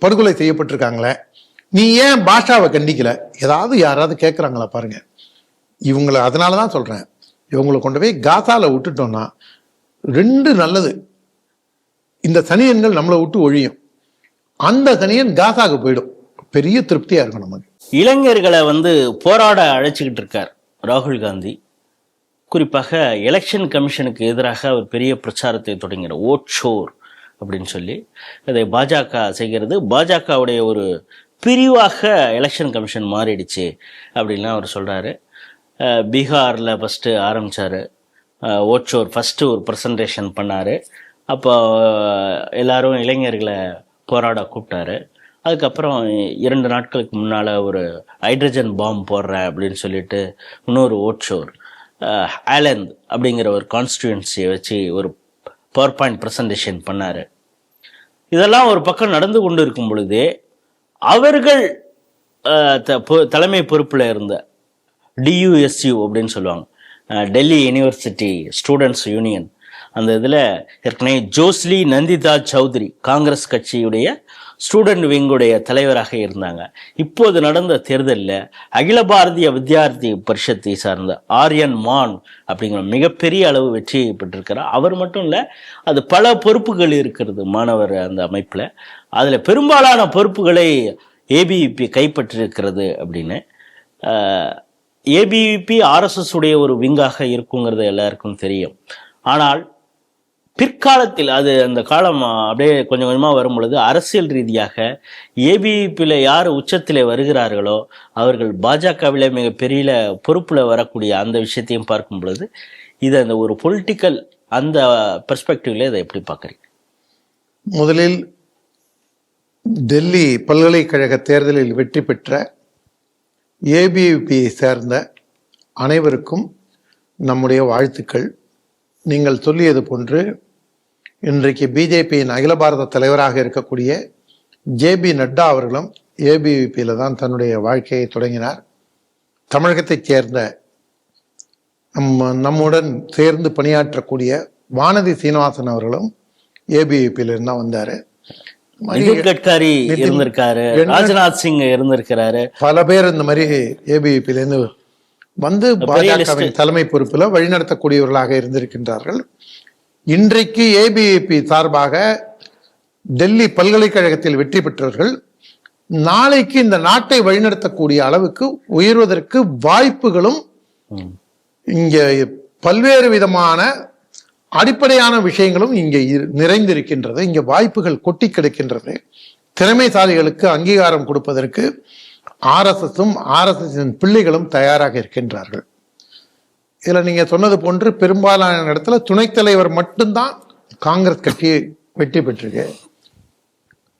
படுகொலை செய்யப்பட்டிருக்காங்களே, நீ ஏன் பாஷாவை கண்டிக்கல? ஏதாவது யாராவது கேட்குறாங்களா பாருங்க. இவங்களை அதனாலதான் சொல்றேன், இவங்களை கொண்டு போய் காசால விட்டுட்டோம்னா 2 நல்லது. இந்த சனியன்கள் நம்மளை விட்டு ஒழியும், அந்த சனியன் காசாக்கு போயிடும். பெரிய திருப்தியா இருக்கும் நமக்கு. இளைஞர்களை வந்து போராட அழைச்சிக்கிட்டு இருக்கார் ராகுல் காந்தி. குறிப்பாக எலெக்ஷன் கமிஷனுக்கு எதிராக ஒரு பெரிய பிரச்சாரத்தை தொடங்கிற ஓட் ஷோர் அப்படின்னு சொல்லி இதை பாஜக செய்கிறது. பாஜகவுடைய ஒரு பிரிவாக எலெக்ஷன் கமிஷன் மாறிடுச்சு அப்படின்லாம் அவர் சொல்றாரு. பீகாரில் ஃபஸ்ட்டு ஆரம்பித்தார் ஓட் ஷோர், ஃபஸ்ட்டு ஒரு ப்ரெசன்டேஷன் பண்ணார். அப்போ எல்லாரும் இளைஞர்களை போராட கூப்பிட்டாரு. அதுக்கப்புறம் 2 நாட்களுக்கு முன்னால் ஒரு ஹைட்ரஜன் பாம்பு போடுறேன் அப்படின்னு சொல்லிட்டு இன்னொரு ஓட் ஷோர் ஆலந்த் அப்படிங்கிற ஒரு கான்ஸ்டியூன்சியை வச்சு ஒரு பவர் பாயிண்ட் ப்ரெசன்டேஷன் பண்ணார். இதெல்லாம் ஒரு பக்கம் நடந்து கொண்டு இருக்கும் பொழுதே அவர்கள் தலைமை பொறுப்பில் இருந்த DUSU அப்படின்னு சொல்லுவாங்க, டெல்லி யூனிவர்சிட்டி ஸ்டூடெண்ட்ஸ் யூனியன், அந்த இதில் ஏற்கனவே ஜோஸ்லி நந்திதா சௌத்ரி காங்கிரஸ் கட்சியுடைய ஸ்டூடெண்ட் விங்குடைய தலைவராக இருந்தாங்க. இப்போது நடந்த தேர்தலில் அகில பாரதிய வித்யார்த்தி பரிஷத்தை சார்ந்த ஆரியன் மான் அப்படிங்கிற மிகப்பெரிய அளவு வெற்றி பெற்றிருக்கிறார். அவர் மட்டும் இல்லை, அது பல பொறுப்புகள் இருக்கிறது மாணவர் அந்த அமைப்பில். அதில் பெரும்பாலான பொறுப்புகளை ABVP கைப்பற்றிருக்கிறது அப்படின்னு. ABVP RSS உடைய ஒரு விங்காக இருக்குங்கிறது எல்லாருக்கும் தெரியும். ஆனால் பிற்காலத்தில் அது அந்த காலம் அப்படியே கொஞ்சம் கொஞ்சமாக வரும் பொழுது அரசியல் ரீதியாக ஏபிவிபியில் யார் உச்சத்தில் வருகிறார்களோ அவர்கள் பாஜகவில் மிகப்பெரிய பொறுப்பில் வரக்கூடிய அந்த விஷயத்தையும் பார்க்கும் பொழுது இது அந்த ஒரு பொலிட்டிக்கல் அந்த பெர்ஸ்பெக்டிவ்ல இதை எப்படி பார்க்குறீங்க? முதலில் டெல்லி பல்கலைக்கழக தேர்தலில் வெற்றி பெற்ற ஏபிவிபியை சேர்ந்த அனைவருக்கும் நம்முடைய வாழ்த்துக்கள். நீங்கள் சொல்லியது போன்று இன்றைக்கு பிஜேபியின் அகில பாரத தலைவராக இருக்கக்கூடிய ஜேபி நட்டா அவர்களும் ஏபிவிபியில் தான் தன்னுடைய வாழ்க்கையை தொடங்கினார். தமிழகத்தைச் சேர்ந்த நம்முடன் சேர்ந்து பணியாற்றக்கூடிய வானதி சீனிவாசன் அவர்களும் ஏபிவிபியிலிருந்து தான் வந்தாரு. நிதின் கட்காரி இருந்திருக்காரு, ராஜ்நாத் சிங் இருந்திருக்கிறாரு, பல பேர் இந்த மாதிரி ஏபிவிபியிலிருந்து வந்து பாஜகவின் தலைமை பொறுப்பில் வழிநடத்தக்கூடியவர்களாக இருந்திருக்கின்றார்கள். இன்றைக்கு ஏபிவிபி சார்பாக டெல்லி பல்கலைக்கழகத்தில் வெற்றி பெற்றவர்கள் நாளைக்கு இந்த நாட்டை வழிநடத்தக்கூடிய அளவுக்கு உயர்வதற்கு வாய்ப்புகளும் இங்க பல்வேறு விதமான அடிப்படையான விஷயங்களும் இங்கே நிறைந்திருக்கின்றது. இங்க வாய்ப்புகள் கொட்டி கிடக்கின்றது. திறமைசாலிகளுக்கு அங்கீகாரம் கொடுப்பதற்கு ஆர்எஸ்எஸின் பிள்ளைகளும் தயாராக இருக்கின்றார்கள். இதுல நீங்க சொன்னது போன்று பெரும்பாலான இடத்துல துணைத் தலைவர் மட்டும்தான் காங்கிரஸ் கட்சி வெற்றி பெற்றிருக்கு.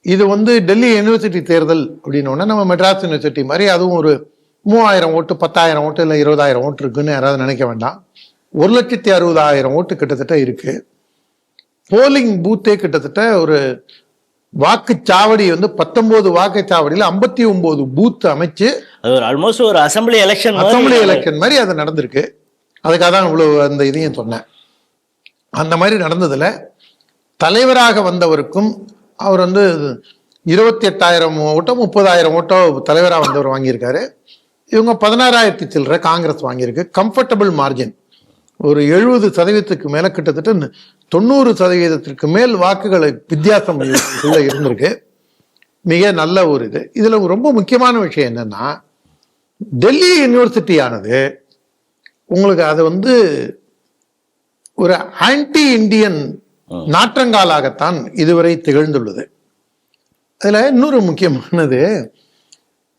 இது டெல்லி யூனிவர்சிட்டி தேர்தல் அப்படின்னோடனே நம்ம மெட்ராஸ் யூனிவர்சிட்டி மாதிரி அதுவும் ஒரு 3000 ஓட்டு 10,000 ஓட்டு இல்லை 20,000 ஓட்டு இருக்குன்னு யாராவது நினைக்க வேண்டாம். 1,60,000 ஓட்டு கிட்டத்தட்ட இருக்கு. போலிங் பூத்தே கிட்டத்தட்ட ஒரு வாக்குச்சாவடி 19 வாக்குச்சாவடியில் 59 பூத் அமைச்சு ஆல்மோஸ்ட் ஒரு அசம்பிளி எலெக்ஷன் மாதிரி அது நடந்திருக்கு. அதுக்காக தான் இவ்வளவு அந்த இதையும் சொன்னேன். அந்த மாதிரி நடந்ததுல தலைவராக வந்தவருக்கும் அவர் 28,000 ஓட்டோ 30,000 ஓட்டோ தலைவராக வந்தவர் வாங்கியிருக்காரு. இவங்க 16,000 சில்லற காங்கிரஸ் வாங்கியிருக்கு. கம்ஃபர்டபுள் மார்ஜின் ஒரு 70% மேல கிட்டத்தட்ட 90% மேல் வாக்குகளை வித்தியாசம் இருந்திருக்கு. மிக நல்ல ஒரு இது. இதுல ரொம்ப முக்கியமான விஷயம் என்னன்னா, டெல்லி யூனிவர்சிட்டியானது உங்களுக்கு அது ஒரு ஆன்டி இந்தியன் நாற்றங்காலாகத்தான் இதுவரை திகழ்ந்துள்ளது. அதுல இன்னொரு முக்கியமானது,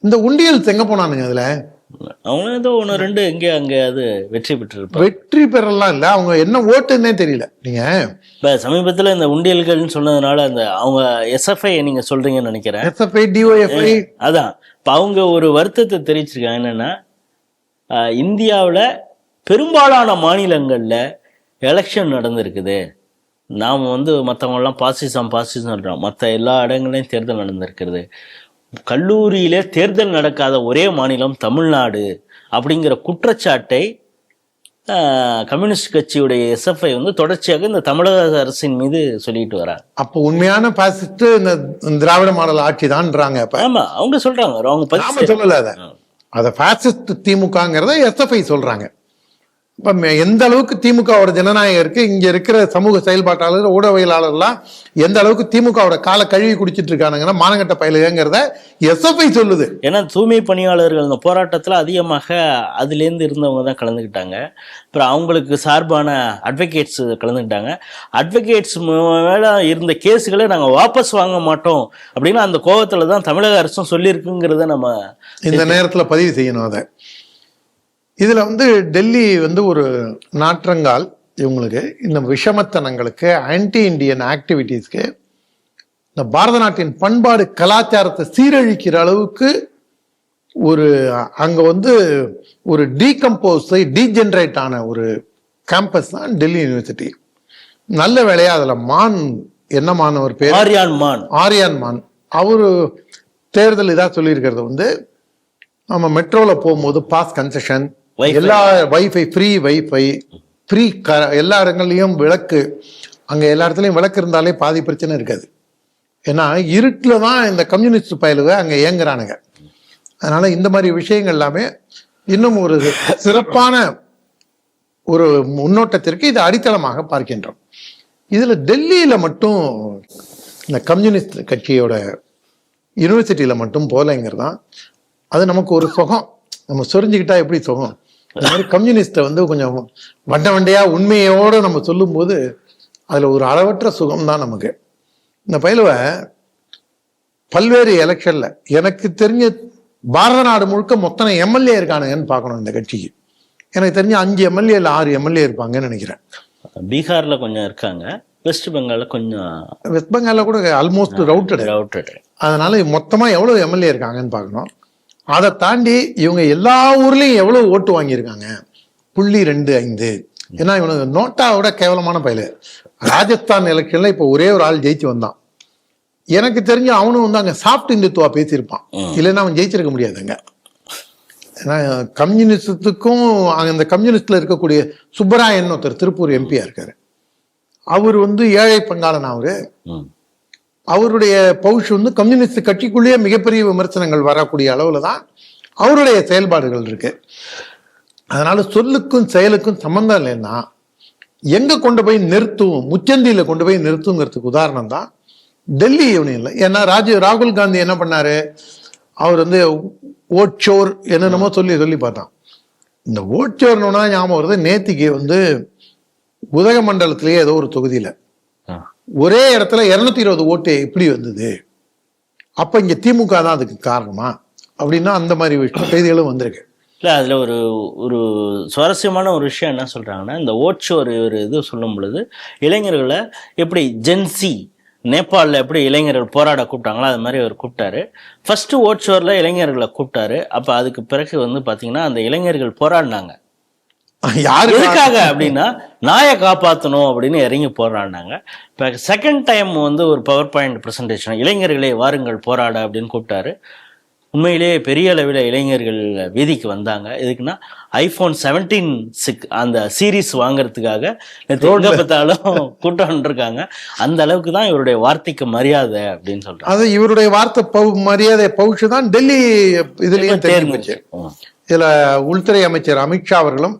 இந்த உண்டியல் எங்க போனானுங்க, அதுல அவங்க ஏதோ 1-2 எங்கே அங்கே அது வெற்றி பெற்றிருப்பாங்க. வெற்றி பெறலாம் இல்ல, அவங்க என்ன ஓட்டுன்னே தெரியல. நீங்க இப்ப சமீபத்துல இந்த உண்டியல்கள்னு சொன்னதுனால அந்த அவங்க எஸ்எஃப்ஐ நீங்க சொல்றீங்கன்னு நினைக்கிறேன். எஸ்எஃப்ஐ டிஒஎஃப்ஐ அதான் இப்ப அவங்க ஒரு வருத்தத்தை தெரிவிச்சிருக்காங்க. என்னன்னா, இந்தியாவில் பெரும்பாலான மாநிலங்கள்ல எலெக்ஷன் நடந்திருக்குது. நாம் மற்றவங்கெல்லாம் பாசிசம் சொல்றோம். மற்ற எல்லா இடங்களையும் தேர்தல் நடந்திருக்கிறது. கல்லூரியிலே தேர்தல் நடக்காத ஒரே மாநிலம் தமிழ்நாடு அப்படிங்கிற குற்றச்சாட்டை கம்யூனிஸ்ட் கட்சியுடைய எஸ்எஃப்ஐ தொடர்ச்சியாக இந்த தமிழக அரசின் மீது சொல்லிட்டு வராங்க. அப்போ உண்மையான பாசிஸ்ட் இந்த திராவிட மாடல் ஆட்சி தான்றாங்க. ஆமா, அவங்க சொல்றாங்க. அவங்க சொல்லல அத பாசிஸ்ட் திமுகங்கிறத எஸ்எஃப்ஐ சொல்றாங்க. இப்ப எந்த அளவுக்கு திமுகவோட ஜனநாயகம் இருக்கு, இங்க இருக்கிற சமூக செயல்பாட்டாளர் ஊடகவியலாளர்லாம் எந்த அளவுக்கு திமுகவோட காலை கழுவி குடிச்சிட்டு இருக்கானுங்கன்னா மானங்கட்ட பயிலுங்கிறத எஸ்எஃப்ஐ சொல்லுது. ஏன்னா தூய்மை பணியாளர்கள் இந்த போராட்டத்துல அதிகமாக அதுலேருந்து இருந்தவங்க தான் கலந்துக்கிட்டாங்க. அப்புறம் அவங்களுக்கு சார்பான அட்வொகேட்ஸ் கலந்துக்கிட்டாங்க. அட்வொகேட்ஸ் மேல இருந்த கேஸுகளை நாங்கள் வாபஸ் வாங்க மாட்டோம் அப்படின்னு அந்த கோபத்துல தான் தமிழக அரசும் சொல்லியிருக்குங்கிறத நம்ம இந்த நேரத்தில் பதிவு செய்யணும். அதை இதுல டெல்லி ஒரு நாற்றங்கால். இவங்களுக்கு இந்த விஷமத்தனங்களுக்கு, ஆன்டி இண்டியன் ஆக்டிவிட்டீஸ்க்கு, இந்த பாரத நாட்டின் பண்பாடு கலாச்சாரத்தை சீரழிக்கிற அளவுக்கு ஒரு அங்க ஒரு டீஜெனரேட் ஆன ஒரு கேம்பஸ் தான் டெல்லி யூனிவர்சிட்டி. நல்ல வேலையா அதுல என்ன மாணவர் பேர் ஆரியான் மான் அவரு தேர்தல் இதா சொல்லியிருக்கிறது நம்ம மெட்ரோல போகும்போது பாஸ் கன்செஷன், எல்லா வைஃபை ஃப்ரீ எல்லா இடங்கள்லயும் விளக்கு. அங்க எல்லா இடத்துலயும் விளக்கு இருந்தாலே பாதி பிரச்சனை இருக்காது. ஏன்னா இருட்டுல தான் இந்த கம்யூனிஸ்ட் பயலுக அங்க இயங்குறானுங்க. அதனால இந்த மாதிரி விஷயங்கள் எல்லாமே இன்னும் ஒரு சிறப்பான ஒரு முன்னோட்டத்திற்கு இது அடித்தளமாக பார்க்கின்றோம். இதுல டெல்லியில மட்டும் இந்த கம்யூனிஸ்ட் கட்சியோட யூனிவர்சிட்டியில மட்டும் போலங்கிறதான் அது நமக்கு ஒரு சுகம். நம்ம சொரிஞ்சுக்கிட்டா எப்படி சுகம், இந்த மாதிரி கம்யூனிஸ்ட கொஞ்சம் வண்டையா உண்மையோட நம்ம சொல்லும் போது அதில் ஒரு அளவற்ற சுகம்தான் நமக்கு. இந்த பயிலுவ பல்வேறு எலெக்ஷன்ல எனக்கு தெரிஞ்ச பாரத நாடு முழுக்க மொத்தனை எம்எல்ஏ இருக்கானுங்கன்னு பார்க்கணும் இந்த கட்சிக்கு. எனக்கு தெரிஞ்ச 5 எம்எல்ஏ இல்லை 6 எம்எல்ஏ இருப்பாங்கன்னு நினைக்கிறேன். பீகார்ல கொஞ்சம் இருக்காங்க, வெஸ்ட் பெங்கால்ல கொஞ்சம், வெஸ்ட் பெங்கால்ல கூட ஆல்மோஸ்ட் ரவுட்டட். அதனால மொத்தமா எவ்வளவு எம்எல்ஏ இருக்காங்கன்னு பார்க்கணும். அதை தாண்டி இவங்க எல்லா ஊர்லயும் எவ்வளவு ஓட்டு வாங்கியிருக்காங்க, 0.25. ஏன்னா இவனுக்கு நோட்டாவோட கேவலமான பயில. ராஜஸ்தான் எலெக்ஷன்ல இப்போ ஒரே ஒரு ஆள் ஜெயிச்சு வந்தான். எனக்கு தெரிஞ்சு அவனும் வந்து அங்க சாஃப்ட் இந்துத்துவா பேசியிருப்பான், இல்லைன்னா அவன் ஜெயிச்சிருக்க முடியாதுங்க. ஏன்னா கம்யூனிஸ்டுக்கும் அந்த கம்யூனிஸ்ட்ல இருக்கக்கூடிய சுப்பராயன் ஒருத்தர் திருப்பூர் எம்பியா இருக்காரு. அவர் வந்து ஏழை பங்காளன். அவருடைய பவுஷ் வந்து கம்யூனிஸ்ட் கட்சிக்குள்ளேயே மிகப்பெரிய விமர்சனங்கள் வரக்கூடிய அளவுல தான் அவருடைய செயல்பாடுகள் இருக்கு. அதனால சொல்லுக்கும் செயலுக்கும் சம்பந்தம் இல்லைன்னா எங்க கொண்டு போய் நிறுத்தும், முச்சந்தியில கொண்டு போய் நிறுத்துங்கிறதுக்கு உதாரணம் தான் டெல்லி யூனியன்ல. ஏன்னா ராகுல் காந்தி என்ன பண்ணாரு, அவர் வந்து ஓட்சோர் என்னென்னமோ சொல்லி பார்த்தான். இந்த ஓட்சோர்னா ஞாபகம் வருது, நேத்திக்கு வந்து உதகமண்டலத்திலேயே ஏதோ ஒரு தொகுதியில ஒரே இடத்துல 220 ஓட்டு எப்படி வந்தது, அப்ப இங்க திமுக தான் அதுக்கு காரணமா அப்படின்னா அந்த மாதிரி செய்திகளும் வந்திருக்கு. இல்லை, அதில் ஒரு சுவாரஸ்யமான ஒரு விஷயம் என்ன சொல்கிறாங்கன்னா, இந்த ஓட்சோர் ஒரு இது சொல்லும் பொழுது இளைஞர்களை எப்படி ஜென்சி நேபாளில் எப்படி இளைஞர்கள் போராட கூப்பிட்டாங்களோ அது மாதிரி அவர் கூப்பிட்டாரு. ஃபர்ஸ்ட்டு ஓட்சோரில் இளைஞர்களை கூப்பிட்டாரு. அப்போ அதுக்கு பிறகு வந்து பார்த்தீங்கன்னா அந்த இளைஞர்கள் போராடினாங்க. எதுக்காக அப்படின்னா நாயை காப்பாற்றணும் அப்படின்னு இறங்கி போராடினாங்க. இப்போ செகண்ட் டைம் வந்து ஒரு பவர் பாயிண்ட் ப்ரெசன்டேஷன், இளைஞர்களே வாருங்கள் போராட அப்படின்னு கூப்பிட்டாரு. உண்மையிலேயே பெரிய அளவில் இளைஞர்கள் வீதிக்கு வந்தாங்க. எதுக்குன்னா iPhone 17 அந்த சீரீஸ் வாங்குறதுக்காக எங்க பார்த்தாலும் கூட்டம் இருக்காங்க. அந்த அளவுக்கு தான் இவருடைய வார்த்தைக்கு மரியாதை அப்படின்னு சொல்றாங்க. அது இவருடைய வார்த்தை மரியாதை பவுச்சு தான் டெல்லி இதுலயும் தேர்ந்துச்சு. இதுல உள்துறை அமைச்சர் அமித்ஷா அவர்களும்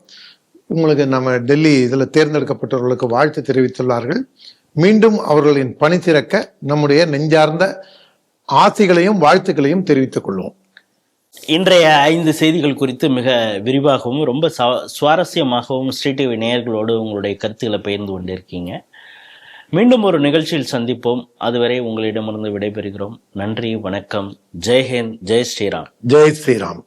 உங்களுக்கு நம்ம டெல்லி இதுல தேர்ந்தெடுக்கப்பட்டவர்களுக்கு வாழ்த்து தெரிவித்துள்ளார்கள். மீண்டும் அவர்களின் பணி சிறக்க நம்முடைய நெஞ்சார்ந்த ஆசைகளையும் வாழ்த்துக்களையும் தெரிவித்துக் கொள்வோம். இன்றைய 5 செய்திகள் குறித்து மிக விரிவாகவும் ரொம்ப சுவாரஸ்யமாகவும் ஸ்ரீ டிவி நேயர்களோடு உங்களுடைய கருத்துக்களை பகிர்ந்து கொண்டிருக்கீங்க. மீண்டும் ஒரு நிகழ்ச்சியில் சந்திப்போம். அதுவரை உங்களிடமிருந்து விடைபெறுகிறோம். நன்றி, வணக்கம். ஜெய் ஹிந்த், ஜெய் ஸ்ரீராம். ஜெய் ஸ்ரீராம்.